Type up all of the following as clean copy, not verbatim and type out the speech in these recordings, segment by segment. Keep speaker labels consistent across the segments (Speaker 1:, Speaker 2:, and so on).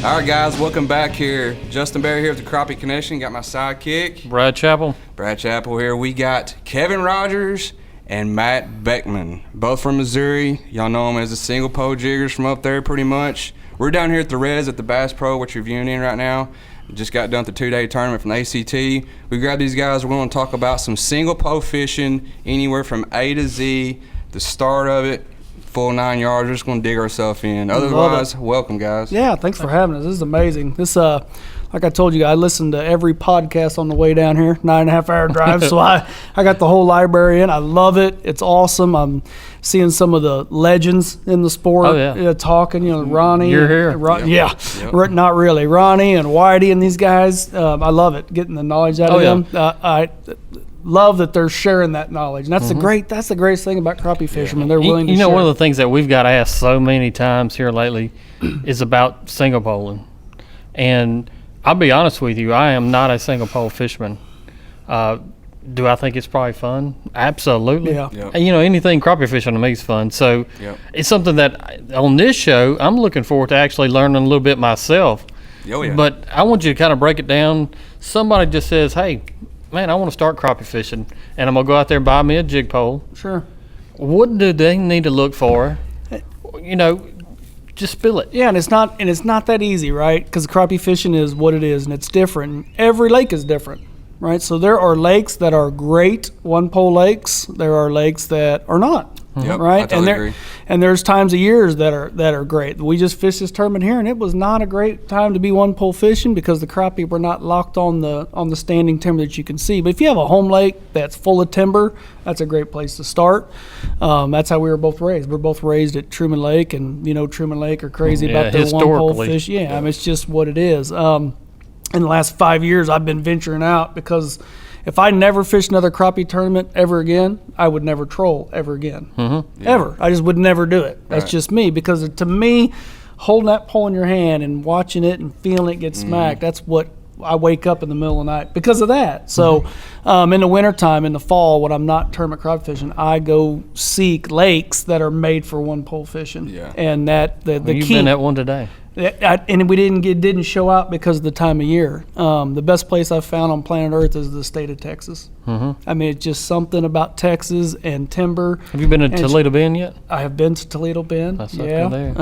Speaker 1: All right, guys, welcome back here. Justin Barry here with the Crappie Connection. Got my sidekick,
Speaker 2: Brad Chappell here. We
Speaker 1: got Kevin Rogers and Matt Beckman, both from Missouri. Y'all know them as the single pole jiggers from up there pretty much. We're down here at the Reds at the Bass Pro, which you're viewing in right now. Just got done with the 2-day tournament from the ACT. We grabbed these guys. We're going to talk about some single pole fishing, anywhere from A to Z, the start of it, full 9 yards. We're just going to dig ourselves in. Otherwise, welcome, guys.
Speaker 3: Yeah, thanks for having us. This is amazing. This, like I told you, I listened to every podcast on the way down here, 9.5-hour drive. So I got the whole library in. I love it. It's awesome. I'm seeing some of the legends in the sport talking. You know, Ronnie.
Speaker 2: You're here.
Speaker 3: Yep. Not really. Ronnie and Whitey and these guys. I love it. Getting the knowledge out of them. I love that they're sharing that knowledge, and that's the greatest thing about crappie fishermen. They're willing to share.
Speaker 2: One of the things that we've got asked so many times here lately is about single poling, and I'll be honest with you, I am not a single pole fisherman. Do I think it's probably fun? Absolutely.
Speaker 3: Yeah.
Speaker 1: Yep.
Speaker 2: And, anything crappie fishing to me is fun. So it's something that on this show I'm looking forward to actually learning a little bit myself.
Speaker 1: Oh, yeah.
Speaker 2: But I want you to kind of break it down. Somebody just says, "Hey, man, I want to start crappie fishing, and I'm going to go out there and buy me a jig pole."
Speaker 3: Sure.
Speaker 2: What do they need to look for? Just spill it.
Speaker 3: Yeah, and it's not that easy, right? Because crappie fishing is what it is, and it's different. Every lake is different, right? So there are lakes that are great one-pole lakes. There are lakes that are not.
Speaker 1: Yep,
Speaker 3: right?
Speaker 1: I totally agree.
Speaker 3: And there's times of years that are great. We just fished this tournament here, and it was not a great time to be one pole fishing because the crappie were not locked on the standing timber that you can see. But if you have a home lake that's full of timber, that's a great place to start. That's how we were both raised. We're both raised at Truman Lake, and Truman Lake are crazy about their one pole fish. Yeah, I mean, it's just what it is. In the last 5 years, I've been venturing out because if I never fished another crappie tournament ever again, I would never troll ever again. Ever. I just would never do it. That's just me, because to me, holding that pole in your hand and watching it and feeling it get smacked, that's what I wake up in the middle of the night because of that. So in the wintertime, in the fall, when I'm not tournament crappie fishing, I go seek lakes that are made for one pole fishing.
Speaker 1: Yeah.
Speaker 3: And that the
Speaker 2: You've
Speaker 3: key.
Speaker 2: been at one today.
Speaker 3: And we didn't show out because of the time of year. The best place I've found on planet Earth is the state of Texas. I mean, it's just something about Texas and timber.
Speaker 2: Have you been to Toledo Bend yet?
Speaker 3: I have been to Toledo Bend.
Speaker 2: That's up there.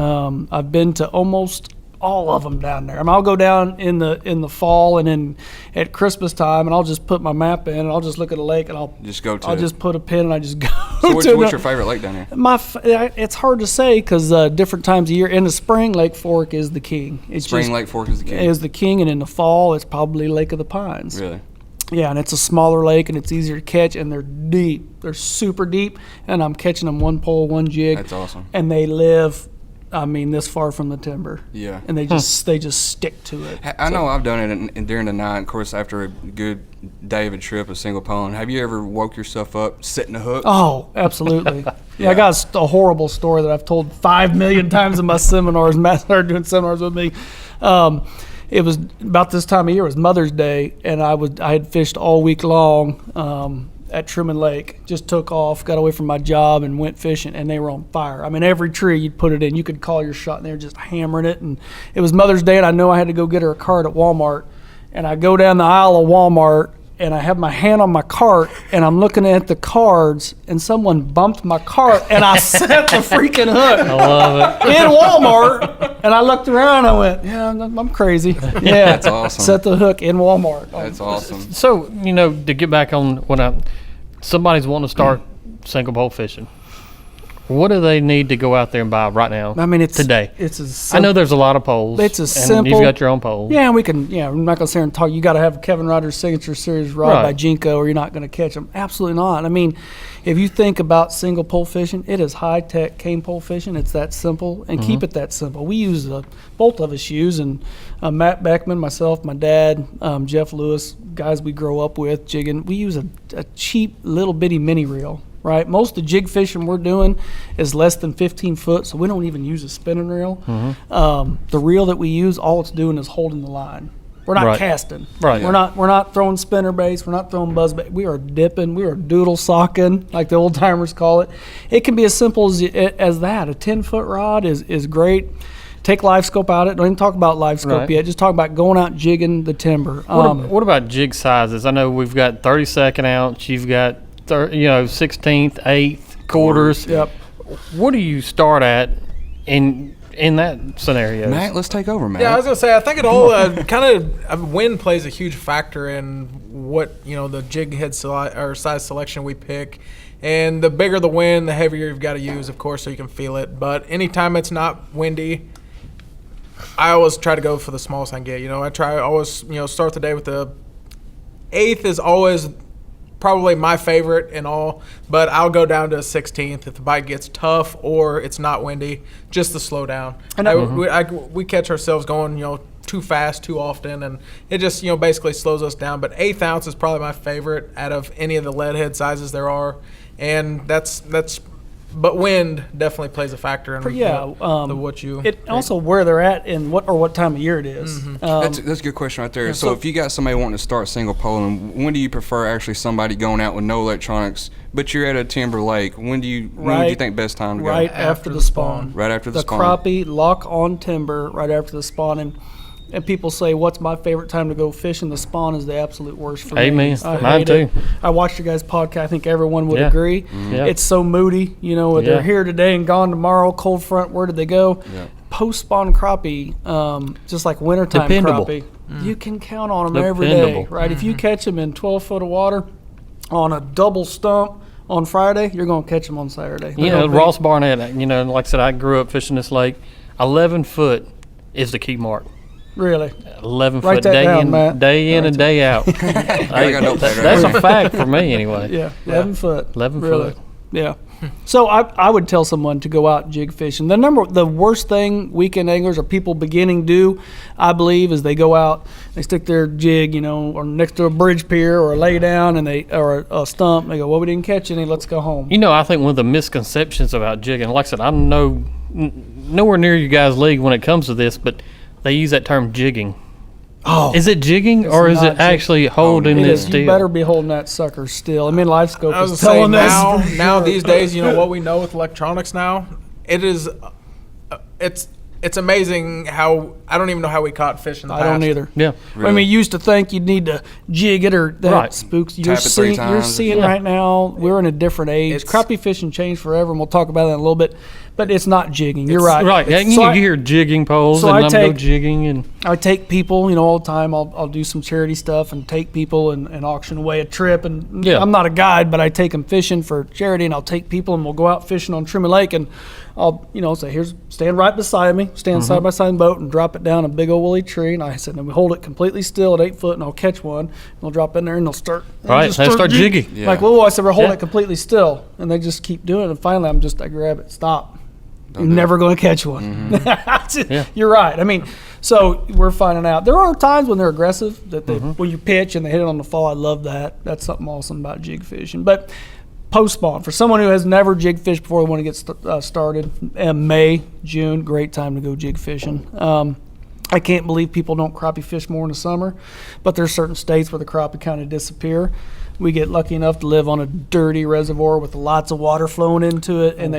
Speaker 3: I've been to almost all of them down there. I mean, I'll go down in the fall and then at Christmas time, and I'll just put my map in, and I'll just look at a lake, and I'll just put a pin, and I just go.
Speaker 1: So what's your favorite lake down here?
Speaker 3: It's hard to say because different times of year. In the spring, Lake Fork is the king.
Speaker 1: Lake Fork is the king.
Speaker 3: Is the king, and in the fall, it's probably Lake of the Pines.
Speaker 1: Really?
Speaker 3: Yeah, and it's a smaller lake, and it's easier to catch, and they're deep. They're super deep, and I'm catching them one pole, one jig.
Speaker 1: That's awesome.
Speaker 3: And they live, this far from the timber.
Speaker 1: Yeah.
Speaker 3: And they just stick to it.
Speaker 1: I know I've done it during the night, of course, after a good day of a trip of single poling. Have you ever woke yourself up setting a hook?
Speaker 3: Oh, absolutely. I got a horrible story that I've told 5 million times in my seminars. Matt started doing seminars with me. It was about this time of year. It was Mother's Day, and I had fished all week long at Truman Lake. Just took off, got away from my job, and went fishing, and they were on fire. I mean, every tree you'd put it in, you could call your shot, and they were just hammering it. And it was Mother's Day, and I know I had to go get her a cart at Walmart. And I go down the aisle of Walmart, and I have my hand on my cart, and I'm looking at the cards, and someone bumped my cart, and I set the freaking hook.
Speaker 2: I love it.
Speaker 3: In Walmart, and I looked around, and I went, yeah, I'm crazy. Yeah,
Speaker 1: that's awesome.
Speaker 3: Set the hook in Walmart.
Speaker 1: That's awesome.
Speaker 2: So, to get back on when somebody's wanting to start single pole fishing, what do they need to go out there and buy right now?
Speaker 3: I mean,
Speaker 2: today.
Speaker 3: I
Speaker 2: know there's a lot of poles.
Speaker 3: It's a
Speaker 2: and
Speaker 3: simple.
Speaker 2: You've got your own pole.
Speaker 3: Yeah, we can. Yeah, I'm not gonna sit here and talk. You got to have a Kevin Rogers signature series rod by Jinko, or you're not gonna catch them. Absolutely not. I mean, if you think about single pole fishing, it is high tech cane pole fishing. It's that simple, and keep it that simple. We use both of us use, and Matt Beckman, myself, my dad, Jeff Lewis, guys we grow up with jigging. We use a cheap little bitty mini reel. Right, most of the jig fishing we're doing is less than 15 foot, so we don't even use a spinning reel. The reel that we use, all it's doing is holding the line. We're not casting.
Speaker 2: Right.
Speaker 3: We're not throwing spinner baits. We're not throwing buzz bait. We are dipping. We are doodle socking, like the old timers call it. It can be as simple as that. A 10-foot rod is great. take live scope out of it. Don't even talk about live scope
Speaker 2: Right.
Speaker 3: yet. Just talk about going out jigging the timber.
Speaker 2: What about jig sizes? I know we've got 32nd ounce. You've got 16th, 8th, quarters.
Speaker 3: Yep.
Speaker 2: What do you start at in that scenario?
Speaker 1: Matt, let's take over, Matt.
Speaker 4: Yeah, I was gonna say, I think it all kind of wind plays a huge factor in what the jig head or size selection we pick, and the bigger the wind, the heavier you've got to use, of course, so you can feel it. But anytime it's not windy, I always try to go for the smallest I can get. I try always start the day with the 8th is always probably my favorite in all, but I'll go down to a 16th if the bite gets tough or it's not windy, just to slow down. And we catch ourselves going, too fast too often, and it just, basically slows us down. But 1/8 ounce is probably my favorite out of any of the lead head sizes there are, and but wind definitely plays a factor in what you.
Speaker 3: It also where they're at and what time of year it is.
Speaker 1: That's a good question right there. So if you got somebody wanting to start single poling, when do you prefer actually somebody going out with no electronics, but you're at a timber lake? When would you think best time to go?
Speaker 3: Right after the spawn.
Speaker 1: Right after the spawn.
Speaker 3: The crappie lock on timber right after the spawn. And people say, what's my favorite time to go fishing? The spawn is the absolute worst for me.
Speaker 2: Amen.
Speaker 3: I
Speaker 2: Mine
Speaker 3: hate
Speaker 2: too.
Speaker 3: it. I watched your guys' podcast. I think everyone would agree.
Speaker 2: Yeah.
Speaker 3: It's so moody. They're here today and gone tomorrow. Cold front, where did they go? Yeah. Post-spawn crappie, just like wintertime
Speaker 2: Dependable.
Speaker 3: crappie, you can count on them every day, right? If you catch them in 12 foot of water on a double stump on Friday, you're going to catch them on Saturday.
Speaker 2: Ross Barnett, like I said, I grew up fishing this lake. 11 foot is the key mark.
Speaker 3: Really?
Speaker 2: 11
Speaker 3: Write
Speaker 2: foot
Speaker 3: that
Speaker 2: day
Speaker 3: down,
Speaker 2: in,
Speaker 3: Matt.
Speaker 2: day in and day out. That's a fact for me anyway.
Speaker 3: Yeah, 11 foot.
Speaker 2: 11
Speaker 3: really.
Speaker 2: foot.
Speaker 3: Yeah. So I would tell someone to go out jig fishing. The worst thing weekend anglers or people beginning do, I believe, is they go out, they stick their jig, or next to a bridge pier or lay down or a stump. And they go, well, we didn't catch any. Let's go home.
Speaker 2: I think one of the misconceptions about jigging, like I said, I'm nowhere near you guys' league when it comes to this, but they use that term jigging.
Speaker 3: Oh,
Speaker 2: is it jigging or is it actually holding it still?
Speaker 3: You better be holding that sucker still. Live scope
Speaker 4: I was
Speaker 3: is telling
Speaker 4: now,
Speaker 3: us.
Speaker 4: now these days, what we know with electronics now, it is, it's amazing how I don't even know how we caught fish in the past.
Speaker 3: I don't either.
Speaker 2: Yeah,
Speaker 3: really. You used to think you'd need to jig it or that
Speaker 2: right.
Speaker 3: spooks.
Speaker 1: You're
Speaker 3: seeing right now. We're in a different age. Crappie fishing changed forever, and we'll talk about that in a little bit. But it's not jigging. You're right.
Speaker 2: Right. You hear jigging poles, and I'm go jigging, and
Speaker 3: I take people. All the time. I'll do some charity stuff and take people and auction away a trip. And I'm not a guide, but I take them fishing for charity, and I'll take people and we'll go out fishing on Trimmy Lake, and I'll say, stand right beside me, side by side in the boat, and drop it down a big old woolly tree. And I said, then we hold it completely still at 8 foot, and I'll catch one. And they'll drop in there, and they'll start.
Speaker 2: Right, they start jigging.
Speaker 3: Yeah. Like, I said, we're holding it completely still, and they just keep doing it. And finally, I grab it, stop. You're never going to catch one. Mm-hmm. You're right. So we're finding out. There are times when they're aggressive, that when you pitch and they hit it on the fall. I love that. That's something awesome about jig fishing. But post-spawn, for someone who has never jig fished before they want to get started, May, June, great time to go jig fishing. I can't believe people don't crappie fish more in the summer, but there's certain states where the crappie kind of disappear. We get lucky enough to live on a dirty reservoir with lots of water flowing into it, and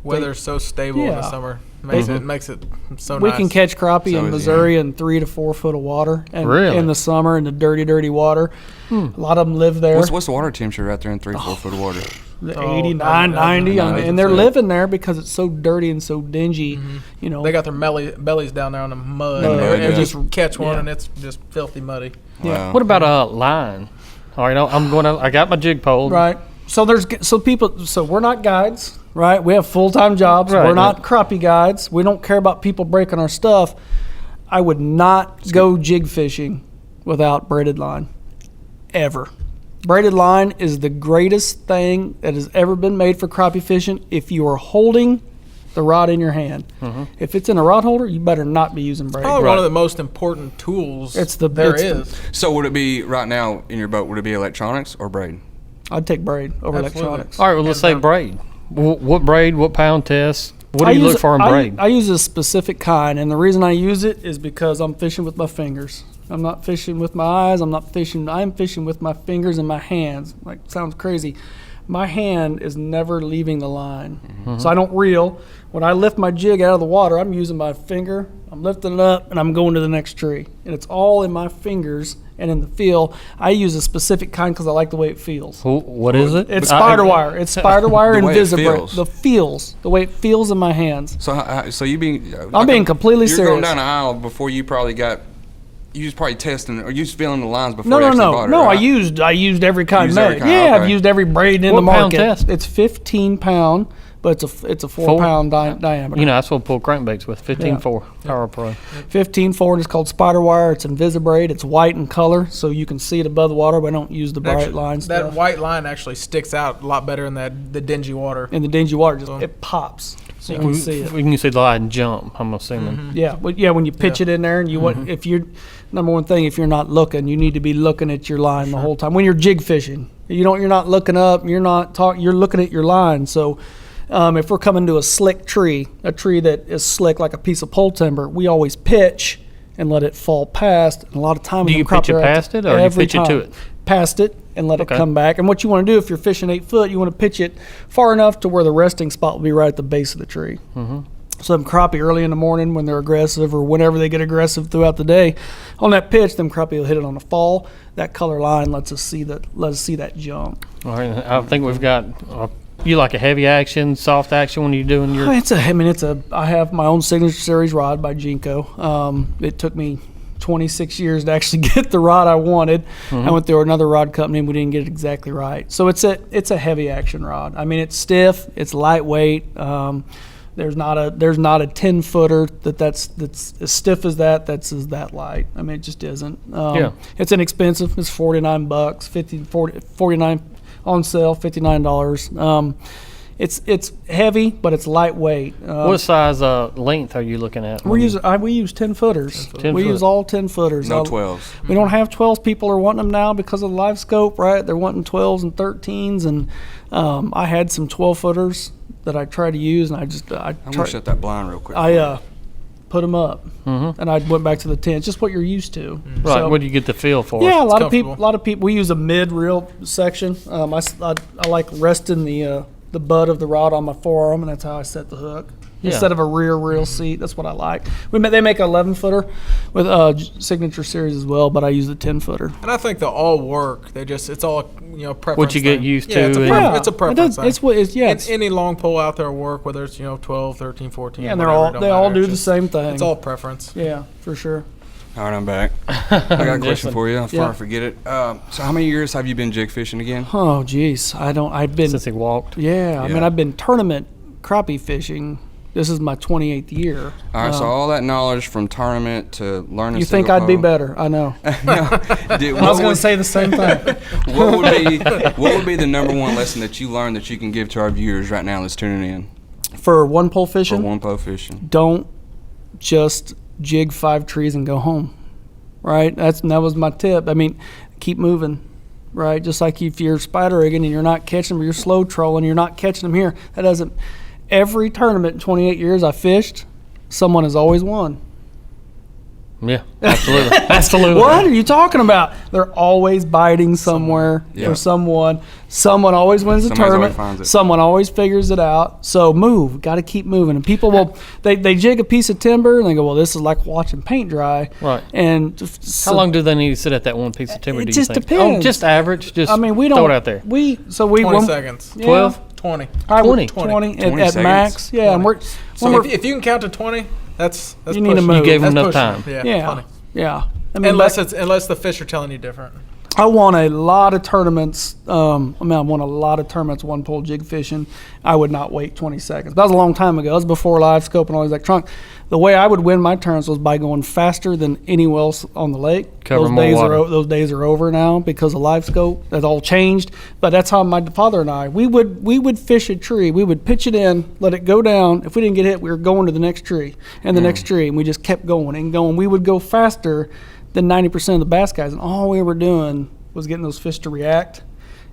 Speaker 4: weather's so stable in the summer. Makes it so nice.
Speaker 3: We can catch crappie in Missouri in 3 to 4 foot of water, and in the summer in the dirty water. A lot of them live there.
Speaker 1: What's the water temperature out there in 3-4 foot of water?
Speaker 3: 89, 90, and they're living there because it's so dirty and so dingy.
Speaker 4: They got their bellies down there on the mud, and just catch one, and it's just filthy muddy.
Speaker 2: Wow. What about a line? All right, I got my jig pole.
Speaker 3: Right. So we're not guides, right? We have full-time jobs. Right, we're not crappie guides. We don't care about people breaking our stuff. I would not go jig fishing without braided line, ever. Braided line is the greatest thing that has ever been made for crappie fishing if you are holding the rod in your hand. Mm-hmm. If it's in a rod holder, you better not be using braid.
Speaker 4: Probably one of the most important tools there is.
Speaker 1: So would it be, right now in your boat, would it be electronics or braid?
Speaker 3: I'd take braid over electronics.
Speaker 2: All right, well, let's say braid. What braid, what pound test? What do you look for in braid?
Speaker 3: I use a specific kind, and the reason I use it is because I'm fishing with my fingers. I'm not fishing with my eyes. I'm fishing with my fingers and my hands. Sounds crazy. my hand is never leaving the line. So I don't reel. When I lift my jig out of the water, I'm using my finger, I'm lifting it up, and I'm going to the next tree. And it's all in my fingers and in the feel. I use a specific kind because I like the way it feels.
Speaker 2: What is it?
Speaker 3: It's spider wire. It's spider wire
Speaker 1: The
Speaker 3: and
Speaker 1: way it
Speaker 3: Visibrate.
Speaker 1: feels.
Speaker 3: The way it feels in my hands.
Speaker 1: So you being?
Speaker 3: I'm being completely
Speaker 1: you're
Speaker 3: serious.
Speaker 1: going down the aisle before you probably got. You was probably testing, or you was feeling the lines before
Speaker 3: No,
Speaker 1: you
Speaker 3: no,
Speaker 1: actually
Speaker 3: no,
Speaker 1: bought it,
Speaker 3: no.
Speaker 1: right?
Speaker 3: I used every kind
Speaker 1: Used every
Speaker 3: made.
Speaker 1: kind,
Speaker 3: Yeah,
Speaker 1: okay.
Speaker 3: I've used every braid in
Speaker 2: What
Speaker 3: the
Speaker 2: pound
Speaker 3: market.
Speaker 2: test?
Speaker 3: It's 15 pound, but it's a 4 pound diameter.
Speaker 2: You know, that's what I pull crankbaits with, 15.4 Power Pro.
Speaker 3: 15.4, and it's called spider wire. It's in Visibrate. It's white in color, so you can see it above the water, but I don't use the bright
Speaker 4: Actually,
Speaker 3: line
Speaker 4: that
Speaker 3: stuff.
Speaker 4: white line actually sticks out a lot better in the dingy water.
Speaker 3: In the dingy water, it pops, so you can see it.
Speaker 2: We can see the line jump, I'm assuming.
Speaker 3: Yeah, but yeah, when you pitch it in there, and you want, if you're, number one thing, if you're not looking, you need to be looking at your line the whole time. When you're jig fishing, you're not looking up, you're not talking, you're looking at your line. So, if we're coming to a slick tree, a tree that is slick like a piece of pole timber, we always pitch and let it fall past. And a lot of time,
Speaker 2: Do you pitch it past it, or you pitch it to it?
Speaker 3: Past it and let
Speaker 2: Okay.
Speaker 3: it come back. And what you want to do if you're fishing 8 foot, you want to pitch it far enough to where the resting spot will be right at the base of the tree. So them crappie early in the morning when they're aggressive, or whenever they get aggressive throughout the day, on that pitch, them crappie will hit it on the fall. That color line lets us see that jump.
Speaker 2: All right, I think we've got. You like a heavy action, soft action when you're doing your.
Speaker 3: I have my own signature series rod by Jinko. It took me 26 years to actually get the rod I wanted. I went through another rod company and we didn't get it exactly right. So it's a heavy action rod. I mean, it's stiff, it's lightweight. There's not a 10-footer that's as stiff as that's as that light. I mean, it just isn't. It's inexpensive. It's $49, 49 on sale, $59. It's heavy, but it's lightweight.
Speaker 2: What size length are you looking at?
Speaker 3: We use 10 footers.
Speaker 2: 10
Speaker 3: we
Speaker 2: foot.
Speaker 3: use all 10 footers.
Speaker 1: No 12s.
Speaker 3: We don't have 12s. People are wanting them now because of the live scope, right? They're wanting 12s and 13s, and I had some 12 footers that I tried to use, and
Speaker 1: I'm gonna shut that blind real quick.
Speaker 3: I put them up, and I went back to the 10. It's just what you're used to.
Speaker 2: Right.
Speaker 3: So,
Speaker 2: What do you get the feel for?
Speaker 3: yeah, a lot
Speaker 4: comfortable.
Speaker 3: of people. We use a mid reel section. I like resting the butt of the rod on my forearm, and that's how I set the hook.
Speaker 2: Yeah.
Speaker 3: Instead of a rear reel seat, that's what I like. They make an 11-footer with signature series as well, but I use the 10-footer.
Speaker 4: And I think they'll all work. It's all preference.
Speaker 2: What you get
Speaker 4: thing.
Speaker 2: used
Speaker 4: Yeah,
Speaker 2: to
Speaker 4: it's a,
Speaker 2: and-
Speaker 4: preference. It's a preference.
Speaker 3: It's
Speaker 4: thing.
Speaker 3: what it's yeah.
Speaker 4: And any long pole out there will work, whether it's 12, 13, 14.
Speaker 3: Yeah, and
Speaker 4: whatever,
Speaker 3: they all
Speaker 4: matter.
Speaker 3: do
Speaker 4: It's
Speaker 3: the
Speaker 4: just-
Speaker 3: same thing.
Speaker 4: It's all preference.
Speaker 3: Yeah, for sure.
Speaker 1: All right, I'm back. I got a question for you before
Speaker 3: Yeah.
Speaker 1: I forget it. So how many years have you been jig fishing again?
Speaker 3: Oh, geez, I've been.
Speaker 2: Since he walked.
Speaker 3: Yeah, I mean,
Speaker 1: Yeah.
Speaker 3: I've been tournament crappie fishing. This is my 28th year.
Speaker 1: All right, so all that knowledge from tournament to learning.
Speaker 3: You think I'd be better? I know.
Speaker 1: Dude,
Speaker 3: I was going to say the same thing.
Speaker 1: what would be the number one lesson that you learned that you can give to our viewers right now that's tuning in
Speaker 3: For one pole
Speaker 1: for
Speaker 3: fishing,
Speaker 1: one pole fishing?
Speaker 3: don't just jig 5 trees and go home. Right? That was my tip. I mean, keep moving. Right? Just like if you're spider rigging and you're not catching them, or you're slow trolling, you're not catching them here. That doesn't. Every tournament in 28 years I fished, someone has always won.
Speaker 2: Yeah, absolutely. Absolutely.
Speaker 3: What are you talking about? They're always biting somewhere
Speaker 1: Yeah.
Speaker 3: or someone. Someone always wins the
Speaker 1: Somebody always
Speaker 3: tournament.
Speaker 1: finds it.
Speaker 3: Someone always figures it out. So move. Got to keep moving. And people will they jig a piece of timber and they go, well, this is like watching paint dry.
Speaker 2: Right.
Speaker 3: And
Speaker 2: How long do they need to sit at that one piece of timber?
Speaker 3: It
Speaker 2: do you
Speaker 3: just
Speaker 2: think?
Speaker 3: depends.
Speaker 2: Oh, just average. Just
Speaker 3: I mean, we don't
Speaker 2: throw it out there.
Speaker 4: 20 seconds.
Speaker 2: 12?
Speaker 4: 20.
Speaker 3: 20
Speaker 4: 20
Speaker 3: at
Speaker 1: seconds.
Speaker 3: max. Yeah, and we're
Speaker 4: So if you can count to 20, that's
Speaker 3: You need to
Speaker 4: pushing
Speaker 3: move.
Speaker 4: it.
Speaker 3: You
Speaker 2: gave 'em
Speaker 4: That's
Speaker 2: enough
Speaker 4: pushing
Speaker 2: time.
Speaker 4: it.
Speaker 3: yeah,
Speaker 4: Plenty.
Speaker 3: yeah. I mean,
Speaker 4: Unless the fish are telling you different.
Speaker 3: I won a lot of tournaments. I won a lot of tournaments one pole jig fishing. I would not wait 20 seconds. That was a long time ago. That was before live scope and all these electronics. The way I would win my tournaments was by going faster than anyone else on the lake.
Speaker 2: Cover
Speaker 3: those
Speaker 2: more
Speaker 3: days
Speaker 2: water.
Speaker 3: those days are over now because of live scope. That's all changed. But that's how my father and I we would fish a tree. We would pitch it in, let it go down. If we didn't get hit, we were going to the next tree and the next tree, and we just kept going and going. We would go faster than 90% of the bass guys, and all we were doing was getting those fish to react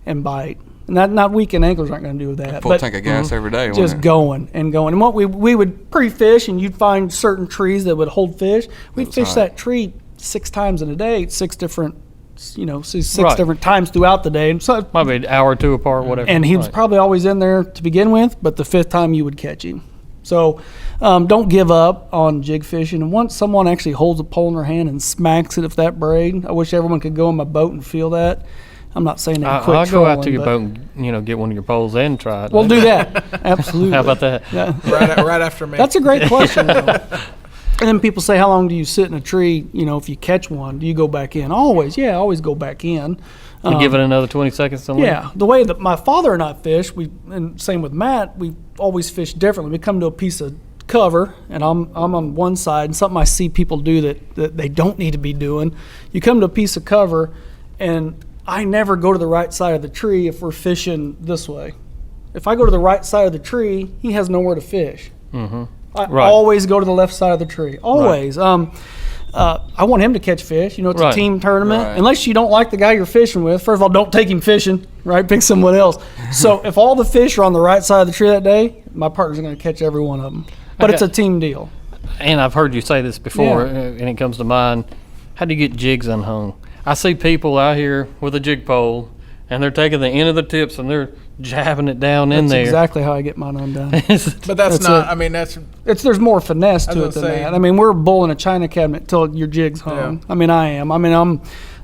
Speaker 3: and bite. And not weekend anglers aren't going to do that.
Speaker 1: Full
Speaker 3: but
Speaker 1: tank of gas every day.
Speaker 3: just
Speaker 1: wasn't it?
Speaker 3: going and going. And what we would pre-fish, and you'd find certain trees that would hold fish. We'd
Speaker 1: was
Speaker 3: fish
Speaker 1: hot.
Speaker 3: that tree 6 times in a day, 6 different six
Speaker 2: Right.
Speaker 3: different times throughout the day. And so,
Speaker 2: Maybe an hour or two apart, whatever.
Speaker 3: and he was
Speaker 2: Right.
Speaker 3: probably always in there to begin with, but the fifth time you would catch him. So don't give up on jig fishing. And once someone actually holds a pole in their hand and smacks it, if that braid, I wish everyone could go in my boat and feel that. I'm not saying that.
Speaker 2: I'll go out to your boat and get one of your poles and try it.
Speaker 3: We'll do that. Absolutely.
Speaker 2: How about that?
Speaker 3: Yeah.
Speaker 4: right after me.
Speaker 3: That's a great question, though. And then people say, how long do you sit in a tree? If you catch one, do you go back in? Always. Yeah, always go back in.
Speaker 2: We give it another 20 seconds somewhere?
Speaker 3: Yeah, the way that my father and I fish, and same with Matt, we always fish differently. We come to a piece of cover, and I'm on one side, and something I see people do that they don't need to be doing. You come to a piece of cover, and I never go to the right side of the tree if we're fishing this way. If I go to the right side of the tree, he has nowhere to fish. Mm-hmm. I always go to the left side of the tree. Always. Right. I want him to catch fish. It's a team tournament. Right. Unless you don't like the guy you're fishing with, first of all, don't take him fishing, right? Pick someone else. So if all the fish are on the right side of the tree that day, my partner's going to catch every one of them. But it's a team deal.
Speaker 2: And I've heard you say this before, and it comes to mind. How do you get jigs unhung? I see people out here with a jig pole, and they're taking the end of the tips and they're jabbing it down in there.
Speaker 3: That's exactly how I get mine undone.
Speaker 4: But that's not. I mean,
Speaker 3: there's more finesse to it than that. I mean, we're bulling a china cabinet till your jig's hung. Yeah. I mean, I am. I mean,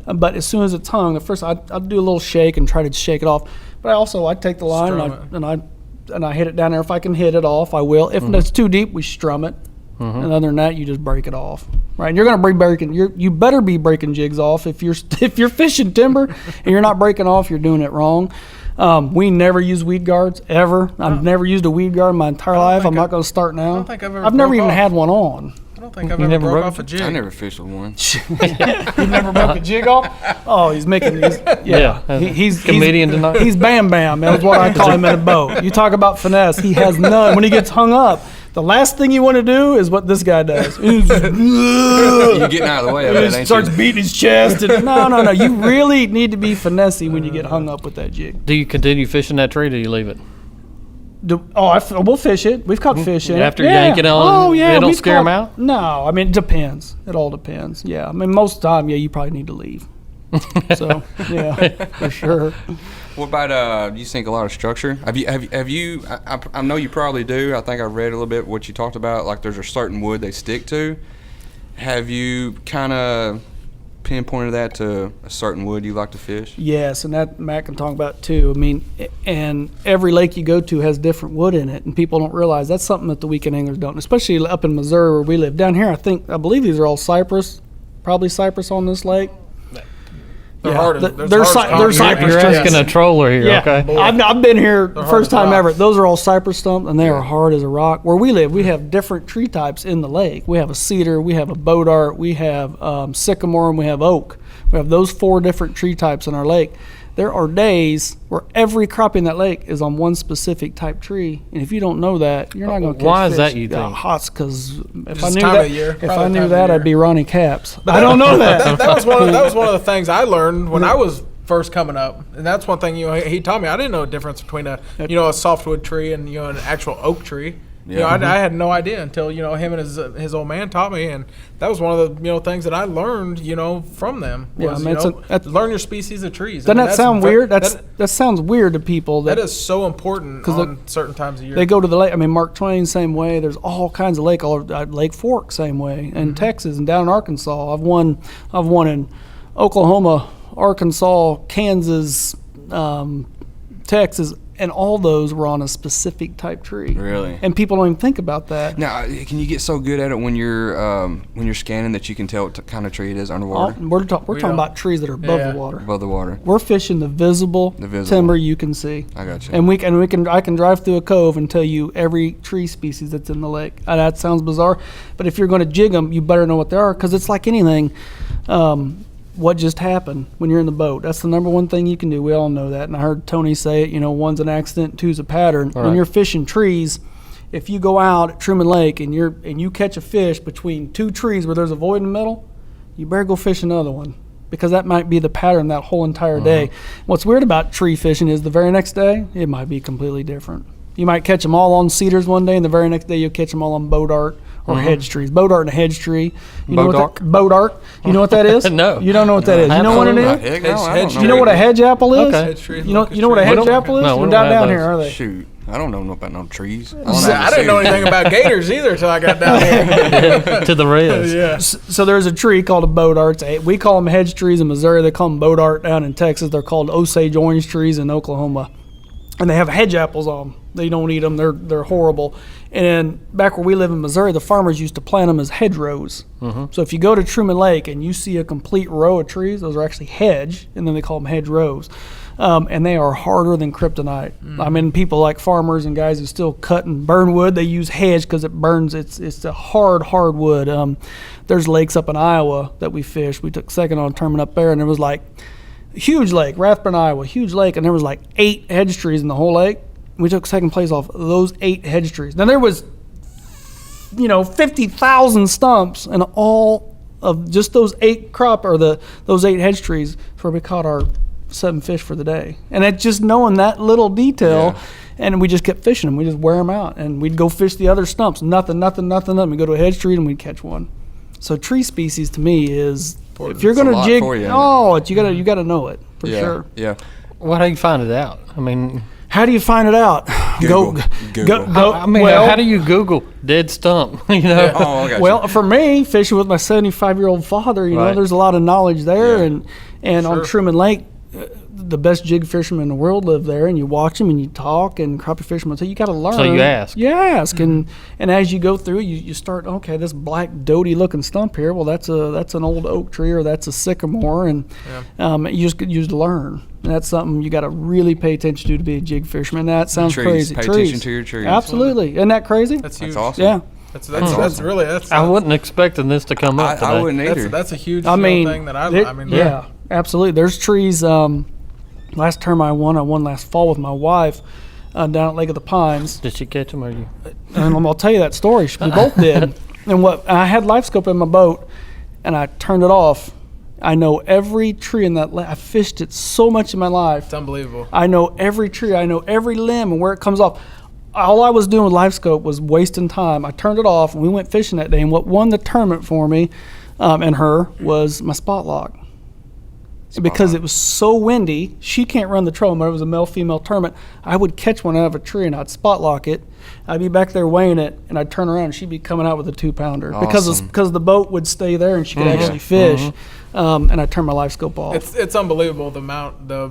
Speaker 3: but as soon as it's hung, at first I do a little shake and try to shake it off. But I take the line and I hit it down there. If I can hit it off, I will. If it's too deep, we strum it. Mm-hmm. And other than that, you just break it off, right? And you're going to be breaking. You better be breaking jigs off if you're fishing timber and you're not breaking off. You're doing it wrong. We never use weed guards ever. I've never used a weed guard in my entire life. I'm not going to start now.
Speaker 4: I don't think
Speaker 3: I've never even had one on.
Speaker 4: I don't think I've ever broke off a jig.
Speaker 1: I never fished with one.
Speaker 3: You never broke a jig off? Oh, he's making these. Yeah. He's
Speaker 2: comedian tonight.
Speaker 3: He's Bam Bam. That's what I call him in a boat. You talk about finesse. He has none. When he gets hung up, the last thing you want to do is what this guy does.
Speaker 1: You're getting out of the way of it,
Speaker 3: He starts beating his chest. And, no. You really need to be finessey when you get hung up with that jig.
Speaker 2: Do you continue fishing that tree, or do you leave it?
Speaker 3: We'll fish it. We've caught fish in it.
Speaker 2: After yanking on, they don't scare them out?
Speaker 3: No, I mean, it depends. It all depends. Yeah, I mean, most of the time, you probably need to leave. So, yeah, for sure.
Speaker 1: What about do you think a lot of structure? Have you? I know you probably do. I think I read a little bit what you talked about. Like there's a certain wood they stick to. Have you kind of pinpointed that to a certain wood you like to fish?
Speaker 3: Yes, and that Matt can talk about too. I mean, and every lake you go to has different wood in it, and people don't realize that's something that the weekend anglers don't, especially up in Missouri where we live. Down here, I believe these are all cypress, probably cypress on this lake. They're cypress.
Speaker 2: You're asking a troller here,
Speaker 3: yeah.
Speaker 2: Okay?
Speaker 3: I've been here the first time ever. Those are all cypress stumps, and they are hard as a rock. Where we live, we have different tree types in the lake. We have a cedar, we have a bodart, we have sycamore, and we have oak. We have those 4 different tree types in our lake. There are days where every crappie in that lake is on one specific type tree, and if you don't know that, you're not going to catch fish.
Speaker 2: Why is that, you think?
Speaker 3: It's because if I
Speaker 4: time
Speaker 3: knew
Speaker 4: of
Speaker 3: that,
Speaker 4: year.
Speaker 3: I'd be Ronnie Caps. I don't know that.
Speaker 4: That was one of the things I learned when I was first coming up, and that's one thing he taught me. I didn't know the difference between a softwood tree and an actual oak tree.
Speaker 1: Yeah.
Speaker 4: I had no idea until him and his old man taught me, and that was one of the things that I learned from them. Was, learn your species of trees.
Speaker 3: Doesn't that sound weird? That sounds weird to people.
Speaker 4: That is so important on certain times of year.
Speaker 3: They go to the lake. I mean, Mark Twain, same way. There's all kinds of Lake Fork, same way, and Texas and down in Arkansas. I've won in Oklahoma, Arkansas, Kansas, Texas. And all those were on a specific type tree.
Speaker 1: Really?
Speaker 3: And people don't even think about that.
Speaker 1: Now, can you get so good at it when you're scanning that you can tell what kind of tree it is underwater?
Speaker 3: We're talking about trees that are above the water.
Speaker 1: Above the water.
Speaker 3: We're fishing the visible timber you can see.
Speaker 1: I got you.
Speaker 3: And I can drive through a cove and tell you every tree species that's in the lake. That sounds bizarre, but if you're going to jig them, you better know what they are, because it's like anything. What just happened when you're in the boat? That's the number one thing you can do. We all know that. And I heard Tony say it, one's an accident, two's a pattern.
Speaker 2: Right.
Speaker 3: When you're fishing trees, if you go out at Truman Lake and you catch a fish between 2 trees where there's a void in the middle, you better go fish another one, because that might be the pattern that whole entire day. What's weird about tree fishing is the very next day, it might be completely different. You might catch them all on cedars one day, and the very next day you'll catch them all on boat art or hedge trees. Boat art and a hedge tree. You know what boat art. You know what that is?
Speaker 2: No.
Speaker 3: You don't know what that is. You know what it is?
Speaker 1: Heck no, I don't
Speaker 3: You know what a hedge apple is?
Speaker 2: Okay.
Speaker 3: You know what a hedge apple is?
Speaker 2: No, we
Speaker 3: They're
Speaker 2: don't
Speaker 3: not
Speaker 2: have
Speaker 3: down
Speaker 2: those.
Speaker 3: here, are they?
Speaker 1: Shoot, I don't know about no trees.
Speaker 4: I didn't know anything about gators either until I got down here.
Speaker 2: To the res.
Speaker 4: Yeah.
Speaker 3: So there's a tree called a boat art. We call them hedge trees in Missouri. They call them boat art down in Texas. They're called Osage orange trees in Oklahoma. And they have hedge apples on them. They don't eat them. They're horrible. And back where we live in Missouri, the farmers used to plant them as hedgerows. So if you go to Truman Lake and you see a complete row of trees, those are actually hedge, and then they call them hedgerows. And they are harder than kryptonite. I mean, people like farmers and guys who still cut and burn wood, they use hedge because it burns. It's a hard wood. There's lakes up in Iowa that we fished. We took second on a tournament up there, and there was like a huge lake, Rathburn, Iowa, huge lake, and there was like 8 hedge trees in the whole lake. We took second place off those 8 hedge trees. Now there was, 50,000 stumps, and all of just those 8 those 8 hedge trees, where we caught our 7 fish for the day. And it just knowing that little detail, and we just kept fishing them. We just wear them out, and we'd go fish the other stumps. Nothing. We'd go to a hedge tree and we'd catch one. So tree species to me is, if you're going to jig, you got to know it for sure.
Speaker 1: Yeah.
Speaker 2: Well, how do you find it out? I mean,
Speaker 3: how do you find it out?
Speaker 1: Google.
Speaker 3: Go.
Speaker 2: I mean, how do you Google dead stump?
Speaker 1: Oh, I got you.
Speaker 3: Well, for me, fishing with my 75-year-old father, there's a lot of knowledge there, and on Truman Lake, the best jig fishermen in the world live there, and you watch them and you talk, and crappie fishermen say you got to learn.
Speaker 2: So you ask.
Speaker 3: You ask, and as you go through, you start, okay, this black doty looking stump here, well, that's an old oak tree, or that's a sycamore, and you just learn. And that's something you got to really pay attention to be a jig fisherman. That sounds crazy.
Speaker 1: Pay attention to your trees.
Speaker 3: Absolutely. Isn't that crazy?
Speaker 4: That's huge.
Speaker 1: That's awesome.
Speaker 3: Yeah.
Speaker 4: That's really.
Speaker 2: I wasn't expecting this to come up today.
Speaker 1: I wouldn't either.
Speaker 4: That's a huge thing that
Speaker 3: yeah, absolutely. There's trees. Last term I won last fall with my wife down at Lake of the Pines.
Speaker 2: Did she catch them or you?
Speaker 3: And I'll tell you that story. We both did. And I had life scope in my boat, and I turned it off. I know every tree in that lake. I fished it so much in my life.
Speaker 4: It's unbelievable.
Speaker 3: I know every tree. I know every limb and where it comes off. All I was doing with life scope was wasting time. I turned it off, and we went fishing that day. And what won the tournament for me and her was my spot lock. Because it was so windy, she can't run the trolling, but it was a male-female tournament. I would catch one out of a tree and I'd spot lock it. I'd be back there weighing it, and I'd turn around and she'd be coming out with a 2-pounder.
Speaker 1: Awesome.
Speaker 3: Because the boat would stay there and she could actually fish. And I'd turn my life scope off.
Speaker 4: It's unbelievable the amount the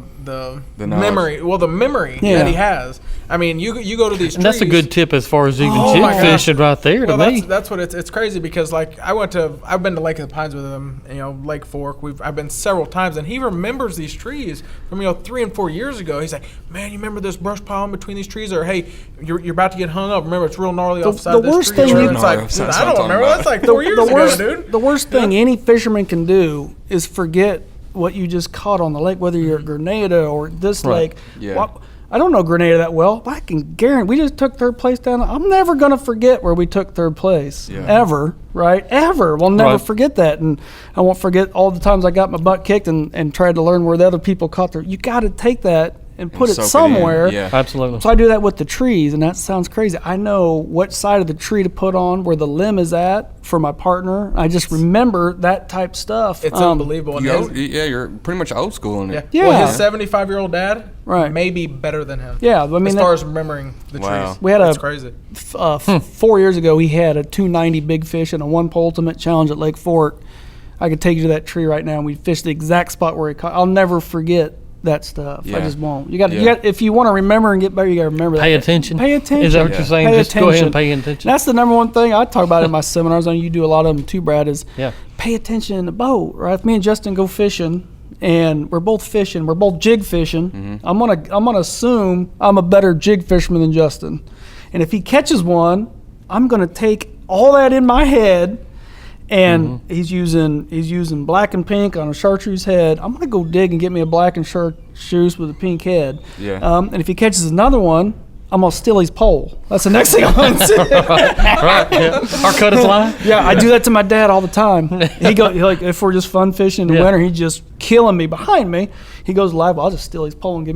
Speaker 1: knowledge.
Speaker 4: memory that he has. I mean, you go to these trees.
Speaker 2: And that's a good tip as far as even
Speaker 4: Oh my
Speaker 2: jig
Speaker 4: gosh.
Speaker 2: fishing right there to me.
Speaker 4: That's what it's crazy because like I've been to Lake of the Pines with him, Lake Fork. I've been several times, and he remembers these trees from 3 and 4 years ago. He's like, man, you remember this brush pile in between these trees? Or hey, you're about to get hung up. Remember, it's real gnarly off the side of this
Speaker 3: worst
Speaker 4: tree.
Speaker 3: thing
Speaker 4: It's like, dude, I don't remember. That's like 4 years ago, dude.
Speaker 3: The worst thing any fisherman can do is forget what you just caught on the lake, whether you're at Grenada or this lake.
Speaker 1: Yeah.
Speaker 3: Well, I don't know Grenada that well, but I can guarantee we just took 3rd place down. I'm never going to forget where we took 3rd place, ever, right? Ever. We'll never forget that. And I won't forget all the times I got my butt kicked and tried to learn where the other people caught their. You got to take that and put it
Speaker 1: soak it in.
Speaker 3: somewhere.
Speaker 1: Yeah.
Speaker 2: Absolutely.
Speaker 3: So I do that with the trees, and that sounds crazy. I know what side of the tree to put on, where the limb is at for my partner. I just remember that type stuff.
Speaker 4: It's unbelievable. And
Speaker 1: You're pretty much old school in it.
Speaker 3: Yeah.
Speaker 4: Well, his 75-year-old dad may be better than him.
Speaker 3: Yeah, I mean,
Speaker 4: as far as remembering the trees.
Speaker 3: We had
Speaker 4: That's crazy.
Speaker 3: 4 years ago, he had a 290 big fish and a 1-pole ultimate challenge at Lake Fork. I could take you to that tree right now, and we fished the exact spot where he caught. I'll never forget that stuff. I just won't. You got. If you want to remember and get better, you got to remember that.
Speaker 2: Pay attention.
Speaker 3: Pay attention.
Speaker 2: Is that what you're saying?
Speaker 3: Pay
Speaker 2: Just go ahead and pay attention.
Speaker 3: That's the number one thing I talk about in my seminars. I know you do a lot of them too, Brad. Is pay attention in the boat. Right? If me and Justin go fishing, and we're both fishing, we're both jig fishing. I'm gonna assume I'm a better jig fisherman than Justin, and if he catches one, I'm gonna take all that in my head. And he's using black and pink on a chartreuse head. I'm gonna go dig and get me a black and chartreuse with a pink head.
Speaker 1: Yeah.
Speaker 3: And if he catches another one, I'm gonna steal his pole. That's the next thing I'm gonna do.
Speaker 2: Right. Yeah. Or cut his line.
Speaker 3: Yeah, I do that to my dad all the time. Like if we're just fun fishing in the winter, he's just killing me behind me. He goes live. I'll just steal his pole and give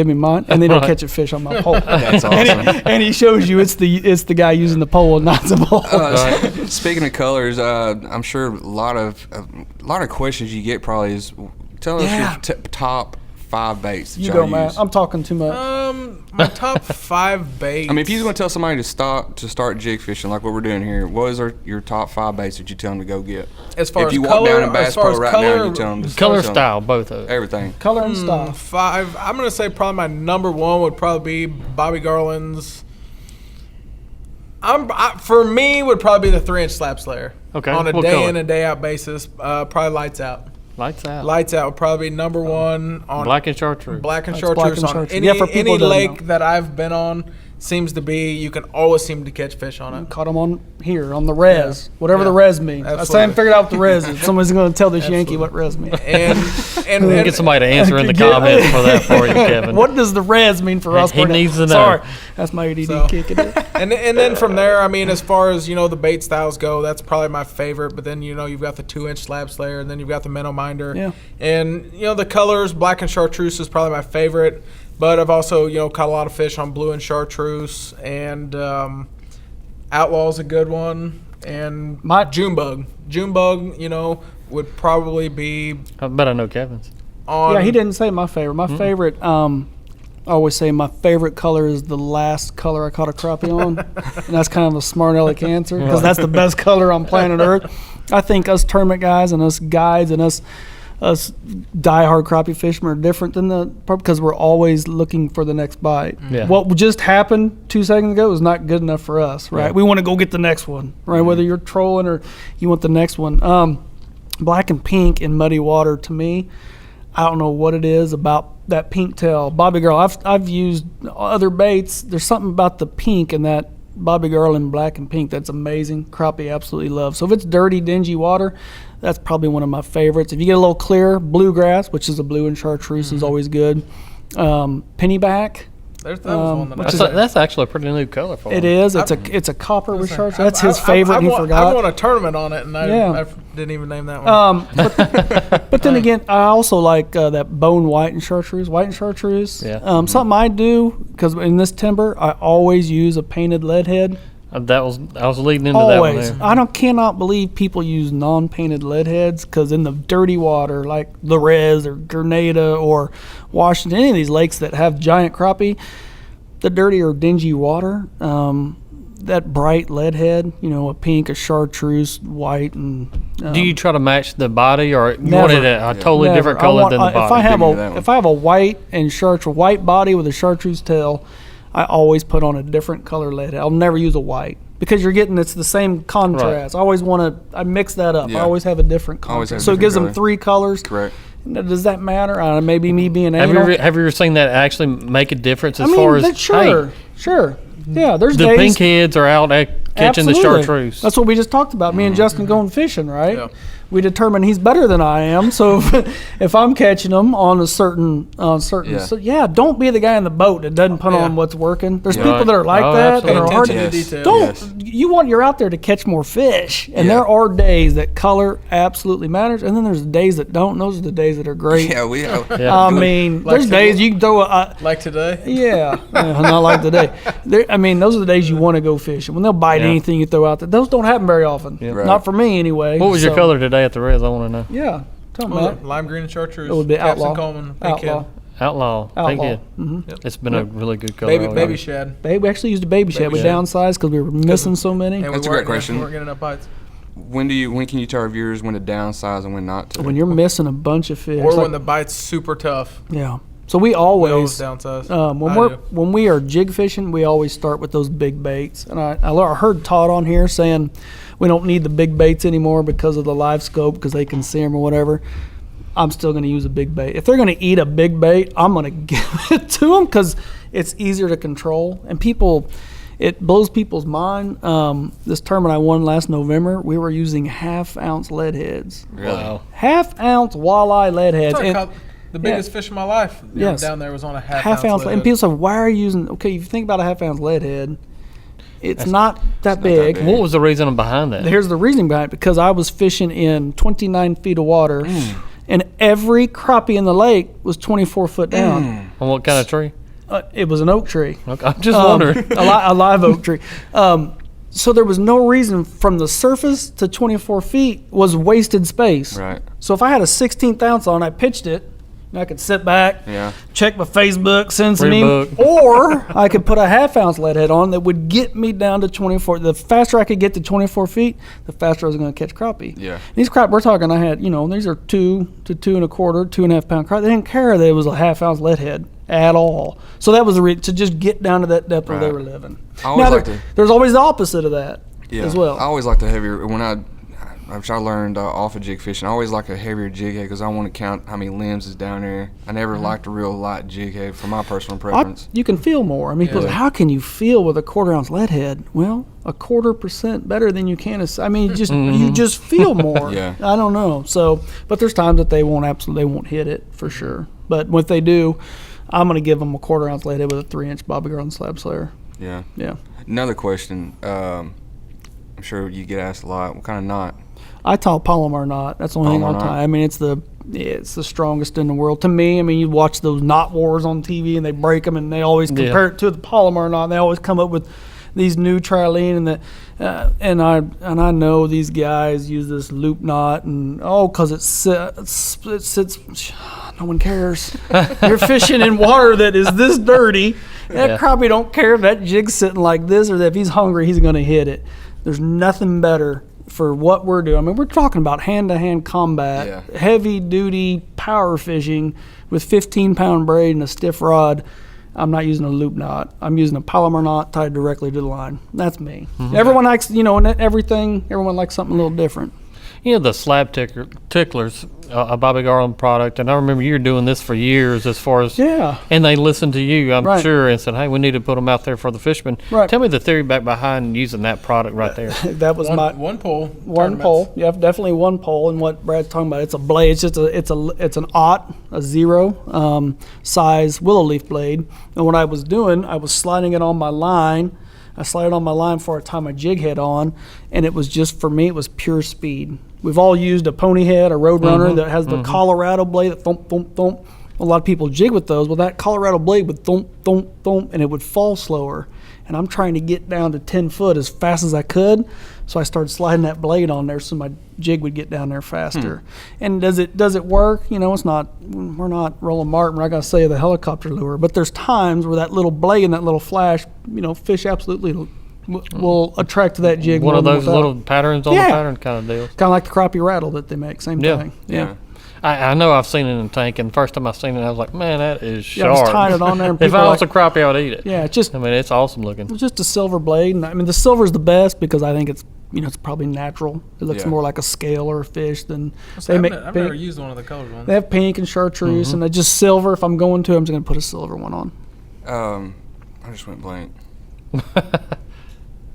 Speaker 3: me mine, and then he'll catch a fish on my pole.
Speaker 1: That's awesome.
Speaker 3: And he shows you it's the guy using the pole and not the pole.
Speaker 1: Speaking of colors, I'm sure a lot of questions you get probably is tell us your top 5 baits that
Speaker 3: You
Speaker 1: y'all
Speaker 3: go, Matt.
Speaker 1: use.
Speaker 3: I'm talking too much.
Speaker 4: My top 5 baits.
Speaker 1: I mean, if you was going to tell somebody to start jig fishing like what we're doing here, what is your top 5 baits that you tell them to go get?
Speaker 4: As far
Speaker 1: if
Speaker 4: as
Speaker 1: you
Speaker 4: color,
Speaker 1: walk down in Bass
Speaker 4: as far
Speaker 1: Pro
Speaker 4: as
Speaker 1: right
Speaker 4: color,
Speaker 1: now, you tell them to
Speaker 2: Color,
Speaker 1: tell them
Speaker 2: style, both of it.
Speaker 1: everything.
Speaker 3: Color and style.
Speaker 4: 5. I'm gonna say probably my number 1 would probably be Bobby Garland's. For me, would probably be the 3-inch slab slayer.
Speaker 2: Okay,
Speaker 4: On a
Speaker 2: what
Speaker 4: day
Speaker 2: color?
Speaker 4: in and day out basis, probably lights out.
Speaker 2: Lights out.
Speaker 4: Lights out would probably be number 1 on
Speaker 2: Black and chartreuse.
Speaker 4: black and
Speaker 3: That's
Speaker 4: chartreuse
Speaker 3: black and
Speaker 4: on
Speaker 3: chartreuse.
Speaker 4: any
Speaker 3: Yeah, for people
Speaker 4: any
Speaker 3: who don't
Speaker 4: lake
Speaker 3: know.
Speaker 4: that I've been on. Seems to be you can always seem to catch fish on it.
Speaker 3: Caught him on here on the res, whatever
Speaker 4: Yeah.
Speaker 3: the res means. I still
Speaker 4: Absolutely.
Speaker 3: haven't figured out what the res is. Somebody's going to tell this Yankee what res means.
Speaker 4: And
Speaker 2: Get somebody to answer in the
Speaker 3: Get-
Speaker 2: comments for that for you, Kevin.
Speaker 3: What does the res mean for us?
Speaker 2: He needs to know.
Speaker 3: Sorry, that's my ADD
Speaker 4: So-
Speaker 3: kicking it.
Speaker 4: and then from there, I mean, as far as the bait styles go, that's probably my favorite. But then you've got the 2-inch slab slayer, and then you've got the minnow minder.
Speaker 3: Yeah.
Speaker 4: And the colors, black and chartreuse is probably my favorite. But I've also caught a lot of fish on blue and chartreuse, and outlaw's a good one, and June bug. June bug, would probably be
Speaker 2: I bet I know Kevin's.
Speaker 4: on.
Speaker 3: Yeah, he didn't say my favorite. My favorite, I always say my favorite color is the last color I caught a crappie on. And that's kind of a smart aleck answer because that's the best color on planet Earth. I think us tournament guys and us guides and us diehard crappie fishermen are different than because we're always looking for the next bite.
Speaker 2: Yeah.
Speaker 3: What just happened 2 seconds ago is not good enough for us, right?
Speaker 2: Yeah.
Speaker 3: We want to go get the next one, right? Whether you're trolling or you want the next one. Black and pink in muddy water, to me, I don't know what it is about that pink tail. Bobby Girl, I've used other baits. There's something about the pink in that Bobby Girl in black and pink that's amazing. Crappie absolutely love. So if it's dirty, dingy water, that's probably one of my favorites. If you get a little clear, bluegrass, which is a blue and chartreuse, is always good. Pennyback.
Speaker 4: That was one that
Speaker 2: That's actually a pretty new color for
Speaker 3: It
Speaker 2: him.
Speaker 3: is. It's a copper with chartreuse. That's his favorite. He
Speaker 4: I
Speaker 3: forgot.
Speaker 4: won a tournament on it, and
Speaker 3: Yeah.
Speaker 4: I didn't even name that one.
Speaker 3: But then again, I also like that bone white and chartreuse. White and chartreuse.
Speaker 2: Yeah.
Speaker 3: Something I do because in this timber, I always use a painted lead head.
Speaker 2: I was leading into that one
Speaker 3: Always.
Speaker 2: there.
Speaker 3: I cannot believe people use non-painted lead heads because in the dirty water, like the Rez or Grenada or Washington, any of these lakes that have giant crappie, the dirty or dingy water, that bright lead head, a pink, a chartreuse, white, and
Speaker 2: Do you try to match the body, or you
Speaker 3: Never.
Speaker 2: wanted a totally
Speaker 3: never.
Speaker 2: different color than the body?
Speaker 3: If I have
Speaker 1: Give me that one.
Speaker 3: if I have a white and white body with a chartreuse tail, I always put on a different color lead head. I'll never use a white because it's the same contrast. I always I mix that up.
Speaker 1: Yeah.
Speaker 3: I always have a different
Speaker 1: Always
Speaker 3: contrast.
Speaker 1: have a
Speaker 3: So it gives
Speaker 1: different
Speaker 3: them
Speaker 1: color.
Speaker 3: 3 colors.
Speaker 1: Correct.
Speaker 3: Does that matter? Maybe me being
Speaker 2: have
Speaker 3: anal.
Speaker 2: you ever seen that actually make a difference as
Speaker 3: I mean,
Speaker 2: far as
Speaker 3: sure. Yeah, there's
Speaker 2: the
Speaker 3: days.
Speaker 2: pink heads are out catching the
Speaker 3: Absolutely.
Speaker 2: chartreuse?
Speaker 3: That's what we just talked about. Me and Justin going fishing, right?
Speaker 4: Yeah.
Speaker 3: We determine he's better than I am. So if I'm catching him on a certain, don't be the guy in the boat that doesn't put on what's working. There's people that are like
Speaker 2: Oh,
Speaker 3: that that are hard.
Speaker 2: absolutely.
Speaker 4: Attention to
Speaker 1: Yes.
Speaker 4: detail.
Speaker 3: You're out there to catch more fish, and
Speaker 1: Yeah.
Speaker 3: there are days that color absolutely matters, and then there's days that don't. Those are the days that are great.
Speaker 1: Yeah, we have.
Speaker 2: Yeah.
Speaker 3: I mean,
Speaker 4: Like
Speaker 3: there's days you can throw
Speaker 4: Like today.
Speaker 3: not like today. Those are the days you want to go fishing when they'll bite
Speaker 2: Yeah.
Speaker 3: anything you throw out there. Those don't happen very often.
Speaker 1: Right.
Speaker 3: Not for me anyway.
Speaker 2: What was your
Speaker 3: So,
Speaker 2: color today at the Rez? I want to know.
Speaker 3: Yeah, tell me that.
Speaker 4: Lime green and chartreuse.
Speaker 3: It would be
Speaker 4: Captain
Speaker 3: outlaw.
Speaker 4: Coleman, pink
Speaker 3: Outlaw.
Speaker 4: head.
Speaker 2: Outlaw. Pink
Speaker 3: Outlaw.
Speaker 2: head.
Speaker 3: Mhm.
Speaker 2: It's been a really good color.
Speaker 4: Baby,
Speaker 2: all
Speaker 4: baby
Speaker 2: year.
Speaker 4: shad.
Speaker 3: We actually used a baby shed. We
Speaker 2: shed.
Speaker 3: downsized because we were missing so many.
Speaker 4: And
Speaker 1: That's a
Speaker 4: we
Speaker 1: great
Speaker 4: weren't-
Speaker 1: question.
Speaker 4: We weren't getting enough bites.
Speaker 1: When can you tell our viewers when to downsize and when not to?
Speaker 3: When you're missing a bunch of fish.
Speaker 4: Or
Speaker 3: like-
Speaker 4: when the bite's super tough.
Speaker 3: yeah. So we
Speaker 4: We always
Speaker 3: always
Speaker 4: downsize.
Speaker 3: when we are jig fishing, we always start with those big baits. And I heard Todd on here saying we don't need the big baits anymore because of the live scope because they can see them or whatever. I'm still going to use a big bait. If they're going to eat a big bait, I'm going to give it to them because it's easier to control. And it blows people's mind. This tournament I won last November, we were using 1/2 ounce lead heads.
Speaker 1: Really?
Speaker 2: Wow.
Speaker 3: 1/2 ounce walleye lead heads.
Speaker 4: That's what I
Speaker 3: And
Speaker 4: caught The biggest fish of my life
Speaker 3: Yes.
Speaker 4: down there was on a half
Speaker 3: Half ounce.
Speaker 4: lead
Speaker 3: And
Speaker 4: head.
Speaker 3: people say, why are you using? Okay, if you think about a half ounce lead head, it's
Speaker 2: That's-
Speaker 3: not that
Speaker 1: that
Speaker 3: big.
Speaker 1: big.
Speaker 2: What was the reason behind that?
Speaker 3: Here's the reason behind it, because I was fishing in 29 feet of water, and every crappie in the lake was 24 foot down.
Speaker 2: On what kind of tree?
Speaker 3: It was an oak tree.
Speaker 2: Okay, I'm just wondering.
Speaker 3: a live oak tree. So there was no reason from the surface to 24 feet was wasted space.
Speaker 1: Right.
Speaker 3: So if I had a 16th ounce on, I pitched it, and I could sit back,
Speaker 1: Yeah.
Speaker 3: check my Facebook, send some
Speaker 2: Read a
Speaker 3: email,
Speaker 2: book.
Speaker 3: or I could put a half ounce lead head on that would get me down to 24. The faster I could get to 24 feet, the faster I was going to catch crappie.
Speaker 1: Yeah.
Speaker 3: These crappie we're talking, I had, these are 2 to 2.25, 2.5 pound crappie. They didn't care that it was a half ounce lead head at all. So that was the reason, to just get down to that depth where they
Speaker 1: Right.
Speaker 3: were living.
Speaker 1: I always
Speaker 3: Now,
Speaker 1: like to-
Speaker 3: there's always the opposite of that
Speaker 1: Yeah.
Speaker 3: as well.
Speaker 1: I always like the heavier which I learned off of jig fishing. I always like a heavier jig head because I want to count how many limbs is down there. I never liked a real light jig head for my personal preference.
Speaker 3: You can feel more. I mean, people say, how can you feel with a 1/4 ounce lead head? Well, 1/4% better than you can. I mean, you just feel more.
Speaker 1: Yeah.
Speaker 3: I don't know. So, but there's times that they won't hit it for sure. But what they do, I'm gonna give them a 1/4 ounce lead head with a 3-inch bobby garland slab slayer.
Speaker 1: Yeah.
Speaker 3: Yeah.
Speaker 1: Another question. I'm sure you get asked a lot. What kind of knot?
Speaker 3: I taught Palomar knot. That's the only thing
Speaker 1: Palomar
Speaker 3: I'll
Speaker 1: knot.
Speaker 3: tie. I mean, it's the strongest in the world to me. I mean, you watch those knot wars on TV and they break them and they always compare it to the Palomar knot. And they always come up with these new trilene and I know these guys use this loop knot and because it sits. No one cares. You're fishing in water that is this dirty. That crappie don't care if that jig's sitting like this or that if he's hungry, he's going to hit it. There's nothing better for what we're doing. I mean, we're talking about hand-to-hand combat, heavy-duty power fishing with 15-pound braid and a stiff rod. I'm not using a loop knot. I'm using a Palomar knot tied directly to the line. That's me. Everyone likes, everyone likes something a little different.
Speaker 2: The slab ticklers, a Bobby Garland product, and I remember you were doing this for years as far as, and they listened to you, I'm sure, and said, hey, we need to put them out there for the fishermen.
Speaker 3: Right.
Speaker 2: Tell me the theory back behind using that product right there.
Speaker 3: That was
Speaker 4: one pole.
Speaker 3: One pole. Yeah, definitely one pole. And what Brad's talking about, it's a blade. It's just it's an aught, a 0 size willow leaf blade. And what I was doing, I was sliding it on my line. I slid it on my line before I tie my jig head on, and it was just, for me, it was pure speed. We've all used a pony head, a Roadrunner that has the Colorado blade that thump, thump, thump. A lot of people jig with those. Well, that Colorado blade would thump, thump, thump, and it would fall slower. And I'm trying to get down to 10 foot as fast as I could. So I started sliding that blade on there so my jig would get down there faster. And does it work? It's not, we're not Roland Martin, we're not going to say the helicopter lure, but there's times where that little blade and that little flash, fish absolutely will attract to that jig.
Speaker 2: One of those
Speaker 3: without.
Speaker 2: little patterns on the pattern kind of deals.
Speaker 3: Kind of like the crappie rattle that they make, same thing. Yeah.
Speaker 2: I know I've seen it in a tank, and the first time I seen it, I was like, man, that is sharp.
Speaker 3: I was tying it on there. And
Speaker 2: If
Speaker 3: people
Speaker 2: I
Speaker 3: are
Speaker 2: was a crappie, I would eat it.
Speaker 3: Yeah,
Speaker 2: it's awesome looking.
Speaker 3: It's just a silver blade. And I mean, the silver's the best because I think it's, it's probably natural. It looks more like a scale or a fish than they make.
Speaker 4: I've never used one of the colored ones.
Speaker 3: They have pink and chartreuse, and they're just silver. If I'm going to, I'm just going to put a silver one on.
Speaker 1: I just went blank.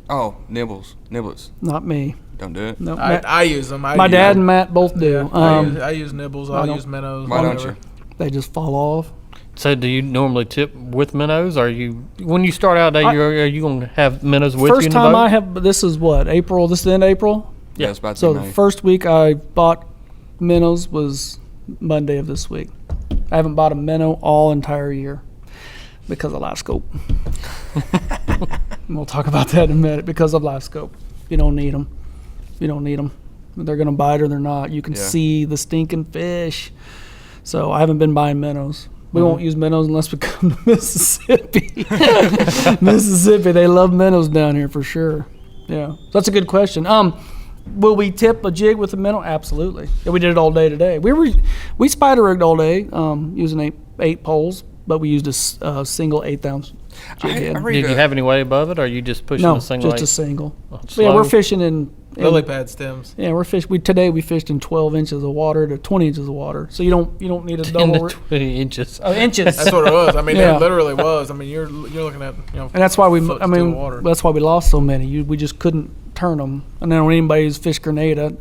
Speaker 1: Niblets.
Speaker 3: Not me.
Speaker 1: Don't do it.
Speaker 3: No,
Speaker 4: I use them.
Speaker 3: my dad and Matt both do.
Speaker 4: I use nibbles. I'll use minnows.
Speaker 1: Why don't
Speaker 4: whatever.
Speaker 1: you?
Speaker 3: They just fall off.
Speaker 2: So do you normally tip with minnows? When you start out, are you going to have minnows with you
Speaker 3: First
Speaker 2: in the
Speaker 3: time
Speaker 2: boat?
Speaker 3: I have, this is what, April? This is the end of April?
Speaker 1: Yeah, it's about to
Speaker 3: So
Speaker 1: be
Speaker 3: the
Speaker 1: May.
Speaker 3: first week I bought minnows was Monday of this week. I haven't bought a minnow all entire year because of live scope. And we'll talk about that in a minute. Because of live scope, you don't need them. They're gonna bite or they're not. You can see the stinking fish. So I haven't been buying minnows. We won't use minnows unless we come to Mississippi. Mississippi, they love minnows down here for sure. Yeah, so that's a good question. Will we tip a jig with a minnow? Absolutely. Yeah, we did it all day today. We spider rigged all day using eight poles, but we used a single 1/8 ounce jig head.
Speaker 2: Did you have any weight above it, or are you just pushing
Speaker 3: No,
Speaker 2: a single
Speaker 3: just a
Speaker 2: eight?
Speaker 3: single.
Speaker 2: Oh,
Speaker 3: So yeah, we're
Speaker 2: slow.
Speaker 3: fishing in
Speaker 4: Lily pad stems.
Speaker 3: Yeah, today we fished in 12 inches of water to 20 inches of water. So you don't need a
Speaker 2: 10
Speaker 3: double.
Speaker 2: to 20 inches.
Speaker 3: Inches.
Speaker 4: That's what it was. I mean,
Speaker 3: Yeah.
Speaker 4: it literally was. I mean, you're looking at
Speaker 3: And that's why
Speaker 4: foot to steel water.
Speaker 3: that's why we lost so many. We just couldn't turn them. And then when anybody's fished Grenada,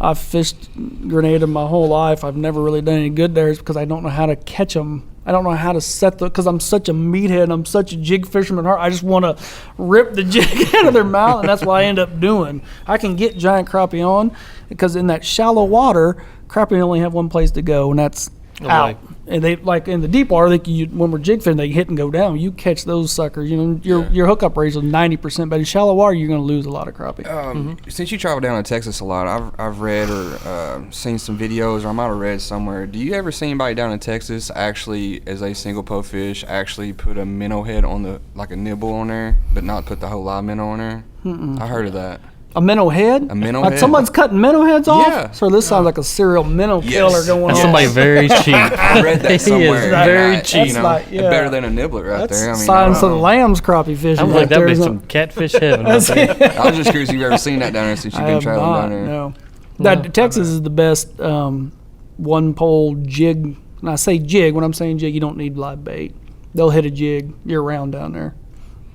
Speaker 3: I've fished Grenada my whole life. I've never really done any good there is because I don't know how to catch them. I don't know how to set because I'm such a meathead and I'm such a jig fisherman at heart. I just want to rip the jig out of their mouth, and that's what I end up doing. I can get giant crappie on because in that shallow water, crappie only have one place to go, and that's out. And they like in the deep water, when we're jig fishing, they hit and go down. You catch those suckers, your hookup ratio is 90%. But in shallow water, you're going to lose a lot of crappie.
Speaker 1: Since you travel down to Texas a lot, I've read or seen some videos, or I might have read somewhere. Do you ever see anybody down in Texas actually, as a single pole fish, actually put a minnow head on like a nibble on there, but not put the whole live minnow on there? I heard of that.
Speaker 3: A minnow head?
Speaker 1: A minnow
Speaker 3: like
Speaker 1: head?
Speaker 3: Someone's cutting minnow heads off?
Speaker 1: Yeah.
Speaker 3: So this sounds like a serial minnow killer going
Speaker 2: That's
Speaker 3: on.
Speaker 2: somebody very cheap.
Speaker 1: I read that somewhere.
Speaker 2: He is very
Speaker 1: and
Speaker 2: cheap.
Speaker 1: Better than a nibbler right
Speaker 3: That's
Speaker 1: there. I mean,
Speaker 3: Silence of the Lambs crappie fishing.
Speaker 2: I'm
Speaker 3: right
Speaker 2: like, that'd
Speaker 3: there,
Speaker 2: be
Speaker 3: isn't
Speaker 2: some
Speaker 3: it?
Speaker 2: catfish heaven right there.
Speaker 1: I was just curious if you've ever seen that down there since you've
Speaker 3: I
Speaker 1: been
Speaker 3: have
Speaker 1: traveling
Speaker 3: not,
Speaker 1: down there.
Speaker 3: no. That Texas is the best one pole jig. And I say jig, when I'm saying jig, you don't need live bait. They'll hit a jig year round down there.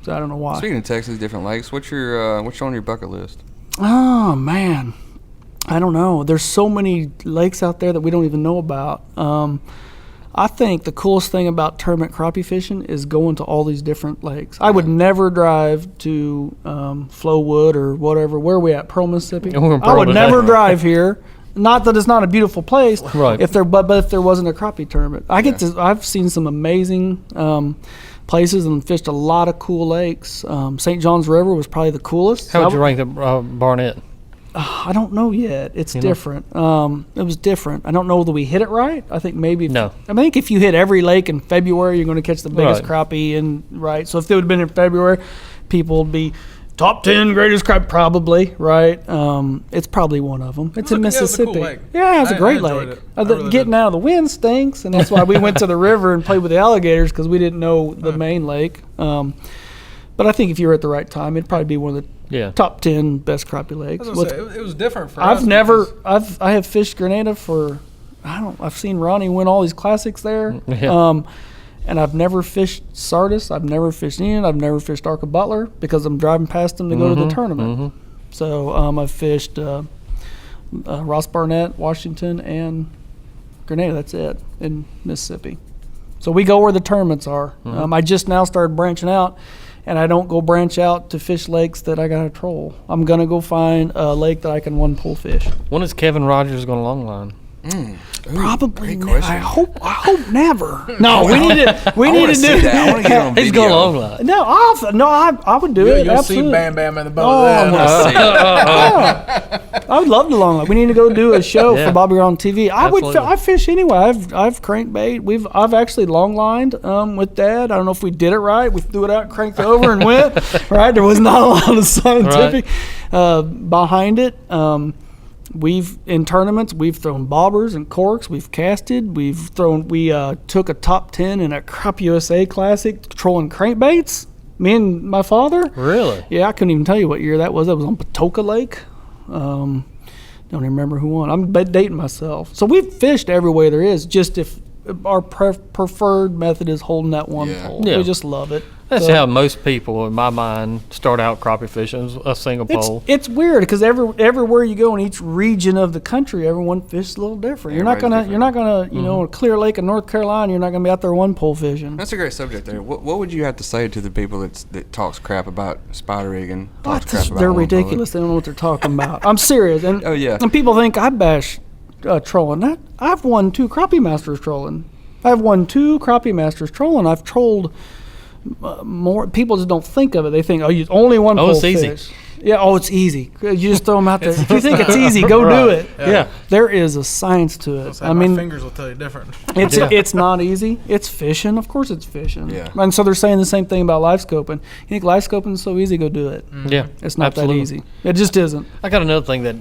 Speaker 3: So I don't know why.
Speaker 1: Speaking of Texas, different lakes, what's on your bucket list?
Speaker 3: Oh, man. I don't know. There's so many lakes out there that we don't even know about. I think the coolest thing about tournament crappie fishing is going to all these different lakes. I would never drive to Flowwood or whatever. Where are we at? Pearl, Mississippi?
Speaker 2: We're in
Speaker 3: I
Speaker 2: Pearl
Speaker 3: would
Speaker 2: today.
Speaker 3: never drive here. Not that it's not a beautiful place,
Speaker 2: Right.
Speaker 3: but if there wasn't a crappie tournament. I've seen some amazing places and fished a lot of cool lakes. St. John's River was probably the coolest.
Speaker 2: How would you rank the Barnett?
Speaker 3: I don't know yet. It's different. It was different. I don't know that we hit it right. I think maybe.
Speaker 2: No.
Speaker 3: I think if you hit every lake in February, you're going to catch the biggest crappie. Right. So if it would have been in February, people would be top 10 greatest crappie, probably. Right. It's probably one of them. It's in Mississippi.
Speaker 4: It was a cool lake.
Speaker 3: Yeah, it's a great
Speaker 4: enjoyed
Speaker 3: lake.
Speaker 4: it. I really
Speaker 3: Getting
Speaker 4: did.
Speaker 3: out of the wind stinks, and that's why we went to the river and played with the alligators because we didn't know the main lake. But I think if you were at the right time, it'd probably be one of the top 10 best crappie lakes.
Speaker 4: I was gonna say, it was different for us.
Speaker 3: I have fished Grenada for, I've seen Ronnie win all these classics there.
Speaker 2: Yeah.
Speaker 3: And I've never fished Sardis. I've never fished Ian. I've never fished Arca Butler because I'm driving past them to go to the tournament. So I've fished Ross Barnett, Washington, and Grenada. That's it in Mississippi. So we go where the tournaments are. I just now started branching out. And I don't go branch out to fish lakes that I got to troll. I'm going to go find a lake that I can one pull fish.
Speaker 2: When is Kevin Rogers going to longline?
Speaker 3: Probably.
Speaker 1: great question.
Speaker 3: I hope never. No, we need to do
Speaker 1: that. I want to get on video.
Speaker 2: He's going longline.
Speaker 3: No, I would do it.
Speaker 4: You'll
Speaker 3: Absolutely.
Speaker 4: see Bam Bam in the boat.
Speaker 3: Oh,
Speaker 4: then.
Speaker 3: I would love to long. We need to go do a show
Speaker 2: Yeah.
Speaker 3: for Bobby on TV.
Speaker 2: Absolutely.
Speaker 3: I fish anyway. I've crankbait. I've actually long lined with Dad. I don't know if we did it right. We threw it out, cranked it over, and went. Right. There was not a lot of scientific behind it. In tournaments, we've thrown bobbers and corks. We've casted. We took a top 10 in a Crappie USA Classic trolling crankbaits. Me and my father.
Speaker 2: Really?
Speaker 3: Yeah, I couldn't even tell you what year that was. That was on Patoka Lake. Don't even remember who won. I'm dating myself. So we've fished every way there is. Just if our preferred method is holding that one pole.
Speaker 2: Yeah.
Speaker 3: We just love it.
Speaker 2: That's
Speaker 3: So-
Speaker 2: how most people, in my mind, start out crappie fishing, a single pole.
Speaker 3: It's weird because everywhere you go in each region of the country, everyone fishes a little different. You're not gonna you know, a Clear Lake in North Carolina, you're not gonna be out there one pole fishing.
Speaker 1: That's a great subject there. What would you have to say to the people that talks crap about spider rigging? Talks crap about
Speaker 3: They're
Speaker 1: one pole?
Speaker 3: ridiculous. They don't know what they're talking about. I'm serious. And
Speaker 1: Oh, yeah.
Speaker 3: And people think I bash trolling. I've won 2 Crappie Masters trolling. I've trolled more. People just don't think of it. They think, you only one pole
Speaker 2: it's easy.
Speaker 3: fish. Yeah, it's easy. You just throw them out there. If you think it's easy, go do it.
Speaker 2: Yeah.
Speaker 3: There is a science to it.
Speaker 4: I mean, my fingers will tell you different.
Speaker 3: It's not easy. It's fishing. Of course it's fishing.
Speaker 1: Yeah.
Speaker 3: And so they're saying the same thing about live scoping. You think live scoping is so easy, go do it.
Speaker 2: Yeah.
Speaker 3: It's not
Speaker 2: absolutely.
Speaker 3: that easy. It just isn't.
Speaker 2: I got another thing that,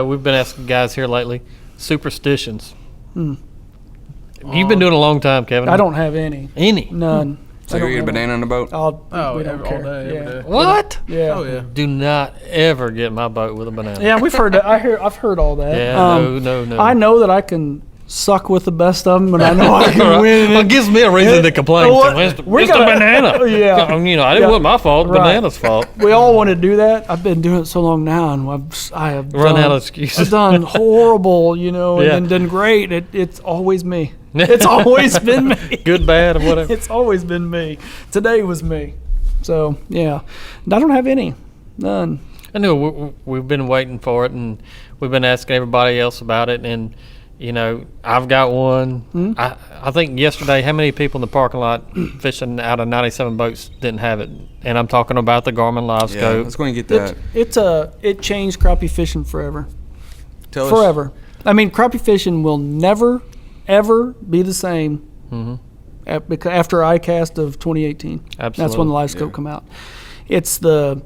Speaker 2: we've been asking guys here lately. Superstitions. You've been doing it a long time, Kevin.
Speaker 3: I don't have any.
Speaker 2: Any.
Speaker 3: None.
Speaker 1: So
Speaker 3: I
Speaker 1: you
Speaker 3: don't
Speaker 1: eat a
Speaker 3: have
Speaker 1: banana on the boat?
Speaker 3: we don't
Speaker 4: all
Speaker 3: care.
Speaker 4: day,
Speaker 3: yeah.
Speaker 4: every day.
Speaker 2: What?
Speaker 3: Yeah.
Speaker 4: Oh yeah.
Speaker 2: Do not ever get in my boat with a banana.
Speaker 3: Yeah, I've heard all that.
Speaker 2: Yeah, no.
Speaker 3: I know that I can suck with the best of them, and I know I can win.
Speaker 2: Well, it gives me a reason to complain. It's the banana.
Speaker 3: Yeah.
Speaker 2: I didn't want my fault.
Speaker 3: Right.
Speaker 2: Banana's fault.
Speaker 3: We all want to do that. I've been doing it so long now, and I have
Speaker 2: Run out of excuses.
Speaker 3: I've done horrible, and
Speaker 2: Yeah.
Speaker 3: then done great. It's always me. It's always been me.
Speaker 2: Good, bad, or whatever.
Speaker 3: It's always been me. Today was me. So yeah, I don't have any, none.
Speaker 2: I know we've been waiting for it, and we've been asking everybody else about it, and I've got one.
Speaker 3: Mm-hmm.
Speaker 2: I think yesterday, how many people in the parking lot fishing out of 97 boats didn't have it? And I'm talking about the Garmin Live
Speaker 1: Yeah,
Speaker 2: Scope.
Speaker 1: let's go and get that.
Speaker 3: It changed crappie fishing forever.
Speaker 1: Tell us.
Speaker 3: Forever. I mean, crappie fishing will never, ever be the same after ICAST of 2018.
Speaker 2: Absolutely.
Speaker 3: That's when the Live Scope come out. It's the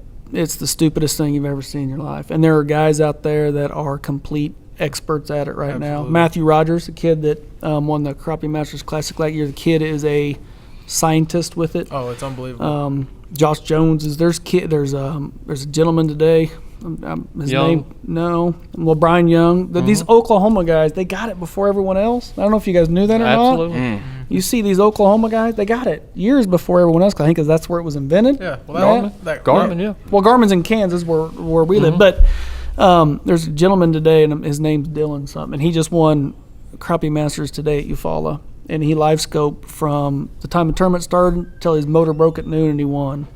Speaker 3: stupidest thing you've ever seen in your life. And there are guys out there that are complete experts at it right now.
Speaker 4: Absolutely.
Speaker 3: Matthew Rogers, the kid that won the Crappie Masters Classic that year, the kid is a scientist with it.
Speaker 4: Oh, it's unbelievable.
Speaker 3: Josh Jones is there's a gentleman today. His
Speaker 2: Young?
Speaker 3: name Brian Young. These Oklahoma guys, they got it before everyone else. I don't know if you guys knew that or
Speaker 2: Absolutely.
Speaker 3: not. You see these Oklahoma guys, they got it years before everyone else. I think 'cause that's where it was invented.
Speaker 4: Yeah, well,
Speaker 2: Garmin, yeah.
Speaker 3: Well, Garmin's in Kansas where we live, but there's a gentleman today, and his name's Dylan something, and he just won Crappie Masters today at Eufaula, and he live scoped from the time the tournament started until his motor broke at noon, and he won.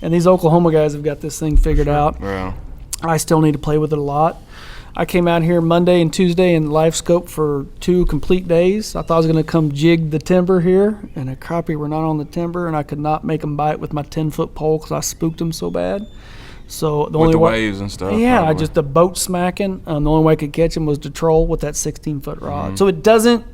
Speaker 3: And these Oklahoma guys have got this thing figured out.
Speaker 1: Wow.
Speaker 3: I still need to play with it a lot. I came out here Monday and Tuesday and live scope for 2 complete days. I thought I was going to come jig the timber here, and the crappie were not on the timber, and I could not make them bite with my 10-foot pole because I spooked them so bad. So the
Speaker 1: With
Speaker 3: only
Speaker 1: the
Speaker 3: way,
Speaker 1: waves and stuff.
Speaker 3: yeah, I
Speaker 1: probably.
Speaker 3: just the boat smacking. The only way I could catch them was to troll with that 16-foot rod. So it doesn't.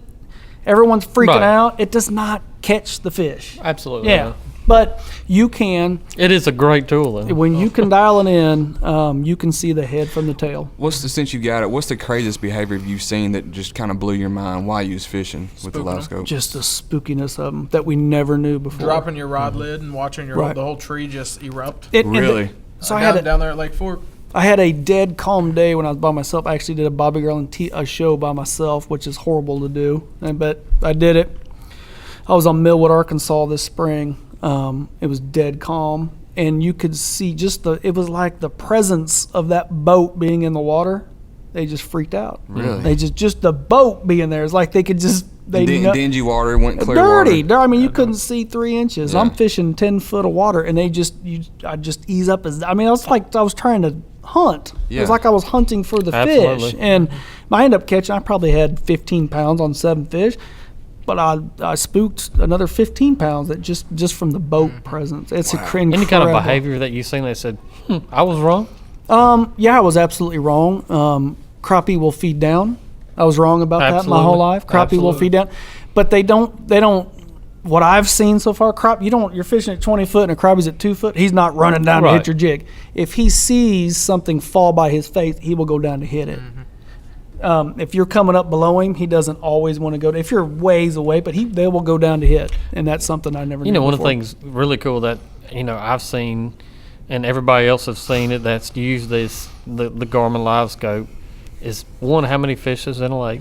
Speaker 3: Everyone's freaking
Speaker 2: Right.
Speaker 3: out. It does not catch the fish.
Speaker 2: Absolutely.
Speaker 3: Yeah, but you can.
Speaker 2: It is a great tool, though.
Speaker 3: When you can dial it in, you can see the head from the tail.
Speaker 1: Since you got it, what's the craziest behavior you've seen that just kind of blew your mind while you was fishing with the
Speaker 4: Spooking
Speaker 1: live
Speaker 4: them.
Speaker 1: scope?
Speaker 3: Just the spookiness of them that we never knew before.
Speaker 4: Dropping your rod lid and watching
Speaker 3: Right.
Speaker 4: the whole tree just erupt.
Speaker 1: Really?
Speaker 3: So I had
Speaker 4: down there at Lake Fork.
Speaker 3: I had a dead calm day when I was by myself. I actually did a Bobby Garland a show by myself, which is horrible to do, but I did it. I was on Millwood, Arkansas this spring. It was dead calm, and you could see it was like the presence of that boat being in the water. They just freaked out.
Speaker 1: Really?
Speaker 3: They just the boat being there. It's like they could just
Speaker 1: Dingy water, went clear
Speaker 3: dirty.
Speaker 1: water.
Speaker 3: I mean, you couldn't see 3 inches.
Speaker 1: Yeah.
Speaker 3: I'm fishing 10 foot of water, and I just ease up I was like I was trying to hunt. It
Speaker 1: Yeah.
Speaker 3: was like I was hunting for the
Speaker 2: Absolutely.
Speaker 3: fish, and I ended up catching. I probably had 15 pounds on 7 fish, but I spooked another 15 pounds that just from the boat presence. It's incredible.
Speaker 2: Any kind of behavior that you've seen that said, I was wrong?
Speaker 3: Yeah, I was absolutely wrong. Crappie will feed down. I was wrong about that my whole
Speaker 2: Absolutely.
Speaker 3: life. Crappie will
Speaker 2: Absolutely.
Speaker 3: feed down, but they don't. What I've seen so far, you're fishing at 20 foot and a crappie's at 2 foot. He's not running down to
Speaker 2: Right.
Speaker 3: hit your jig. If he sees something fall by his face, he will go down to hit it. If you're coming up below him, he doesn't always want to go. If you're ways away, but they will go down to hit, and that's something I never.
Speaker 2: You
Speaker 3: knew
Speaker 2: know, one of the
Speaker 3: before.
Speaker 2: things really cool that, I've seen and everybody else has seen it that's used the Garmin Live Scope is, one, how many fish is in a lake.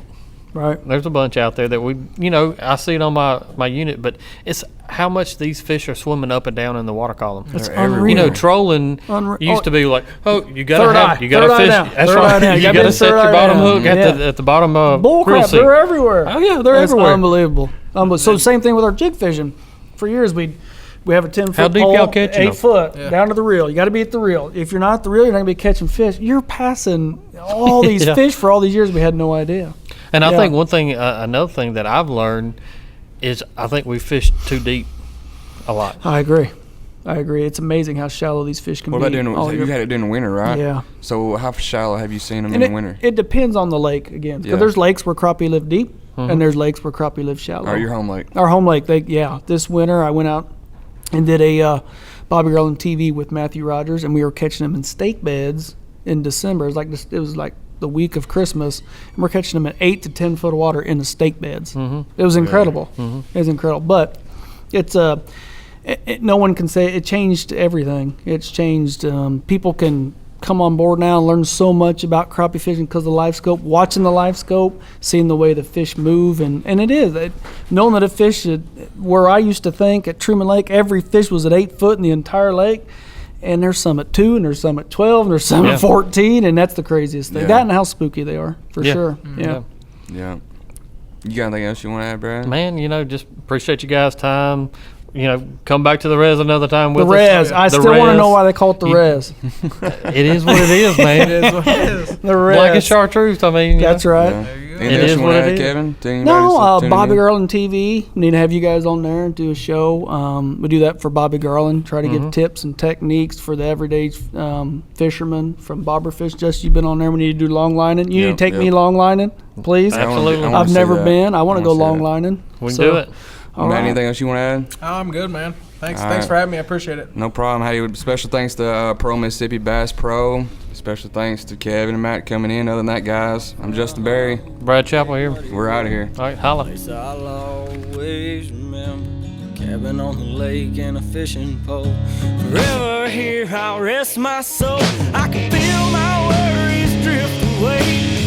Speaker 3: Right.
Speaker 2: There's a bunch out there that I see it on my unit, but it's how much these fish are swimming up and down in the water column.
Speaker 3: It's
Speaker 1: They're everywhere.
Speaker 3: unreal.
Speaker 2: Trolling
Speaker 3: Unreal.
Speaker 2: used to be like, you
Speaker 3: Third
Speaker 2: gotta
Speaker 3: eye.
Speaker 2: you gotta
Speaker 3: Third eye
Speaker 2: fish.
Speaker 3: down.
Speaker 2: That's
Speaker 3: Third eye
Speaker 2: right.
Speaker 3: down.
Speaker 2: You
Speaker 3: You gotta
Speaker 2: gotta
Speaker 3: be
Speaker 2: set
Speaker 3: third
Speaker 2: your
Speaker 3: eye
Speaker 2: bottom
Speaker 3: down.
Speaker 2: hook
Speaker 3: Yeah.
Speaker 2: at the bottom of
Speaker 3: Bull
Speaker 2: reel
Speaker 3: crap,
Speaker 2: seat.
Speaker 3: they're everywhere.
Speaker 2: Oh yeah, they're
Speaker 3: It's
Speaker 2: everywhere.
Speaker 3: unbelievable. So same thing with our jig fishing. For years we have a 10-foot
Speaker 2: How deep
Speaker 3: pole,
Speaker 2: y'all catching
Speaker 3: 8
Speaker 2: them?
Speaker 3: foot
Speaker 4: Yeah.
Speaker 3: down to the reel. You got to be at the reel. If you're not at the reel, you're not gonna be catching fish. You're passing all these
Speaker 2: Yeah.
Speaker 3: fish for all these years. We had no idea.
Speaker 2: And I
Speaker 3: Yeah.
Speaker 2: think one thing, another thing that I've learned is I think we fish too deep a lot.
Speaker 3: I agree. It's amazing how shallow these fish can
Speaker 1: What
Speaker 3: be.
Speaker 1: about
Speaker 3: all
Speaker 1: you
Speaker 3: year.
Speaker 1: had it during the winter, right?
Speaker 3: Yeah.
Speaker 1: So how shallow have you seen them
Speaker 3: And
Speaker 1: in the winter?
Speaker 3: it depends on the lake again. Because
Speaker 1: Yeah.
Speaker 3: there's lakes where crappie live deep, and there's lakes where crappie live shallow.
Speaker 1: Or your home lake?
Speaker 3: Our home lake, this winter I went out and did a Bobby Garland TV with Matthew Rogers, and we were catching them in stake beds in December. It was like the week of Christmas, and we're catching them at 8 to 10 foot of water in the stake beds. It was incredible. It was incredible, but it's no one can say it changed everything. It's changed. People can come on board now and learn so much about crappie fishing because of the live scope, watching the live scope, seeing the way the fish move. And it is. Knowing that a fish, where I used to think at Truman Lake, every fish was at 8 foot in the entire lake. And there's some at 2, and there's some at 12, and there's some at 14, and that's the craziest thing.
Speaker 1: Yeah.
Speaker 3: That and how spooky they are, for sure.
Speaker 2: Yeah.
Speaker 1: Yeah. You got anything else you want to add, Brad?
Speaker 2: Man, just appreciate you guys' time. Come back to the res another time with
Speaker 3: The res.
Speaker 2: us.
Speaker 3: I
Speaker 2: The
Speaker 3: still want to
Speaker 2: res.
Speaker 3: know why they call it the res.
Speaker 2: It is what it is, man.
Speaker 4: It is what it is.
Speaker 3: The res.
Speaker 2: Black and chartreuse. I mean,
Speaker 3: That's right.
Speaker 1: Yeah.
Speaker 4: There you go.
Speaker 1: Anything
Speaker 2: It
Speaker 1: else
Speaker 2: is
Speaker 1: you
Speaker 2: what
Speaker 1: want
Speaker 2: it
Speaker 1: to add,
Speaker 2: is.
Speaker 1: Kevin? To anybody
Speaker 3: No,
Speaker 1: that's tuning
Speaker 3: Bobby
Speaker 1: in?
Speaker 3: Garland TV. We need to have you guys on there and do a show. We do that for Bobby Garland. Try to give tips and techniques for the everyday fisherman from bobber fish. Just you've been on there. We need to do long lining. You need to take me long lining, please.
Speaker 2: Absolutely.
Speaker 1: I wanna
Speaker 3: I've
Speaker 1: see
Speaker 3: never
Speaker 1: that.
Speaker 3: been. I want to go
Speaker 1: wanna see
Speaker 3: long
Speaker 1: that.
Speaker 3: lining.
Speaker 2: we can do it.
Speaker 3: All
Speaker 1: Matt,
Speaker 3: right.
Speaker 1: anything else you want to add?
Speaker 4: Oh, I'm good, man. Thanks
Speaker 1: All right.
Speaker 4: for having me. I appreciate it.
Speaker 1: No problem. Hey, special thanks to Pro Mississippi Bass Pro. Special thanks to Kevin and Matt coming in. Other than that, guys, I'm Justin Berry.
Speaker 2: Brad Chapel here.
Speaker 1: We're out of here.
Speaker 2: All right, holla.
Speaker 5: Place I'll always remember. Cabin on the lake and a fishing pole. Forever here I'll rest my soul. I can feel my worries drift away.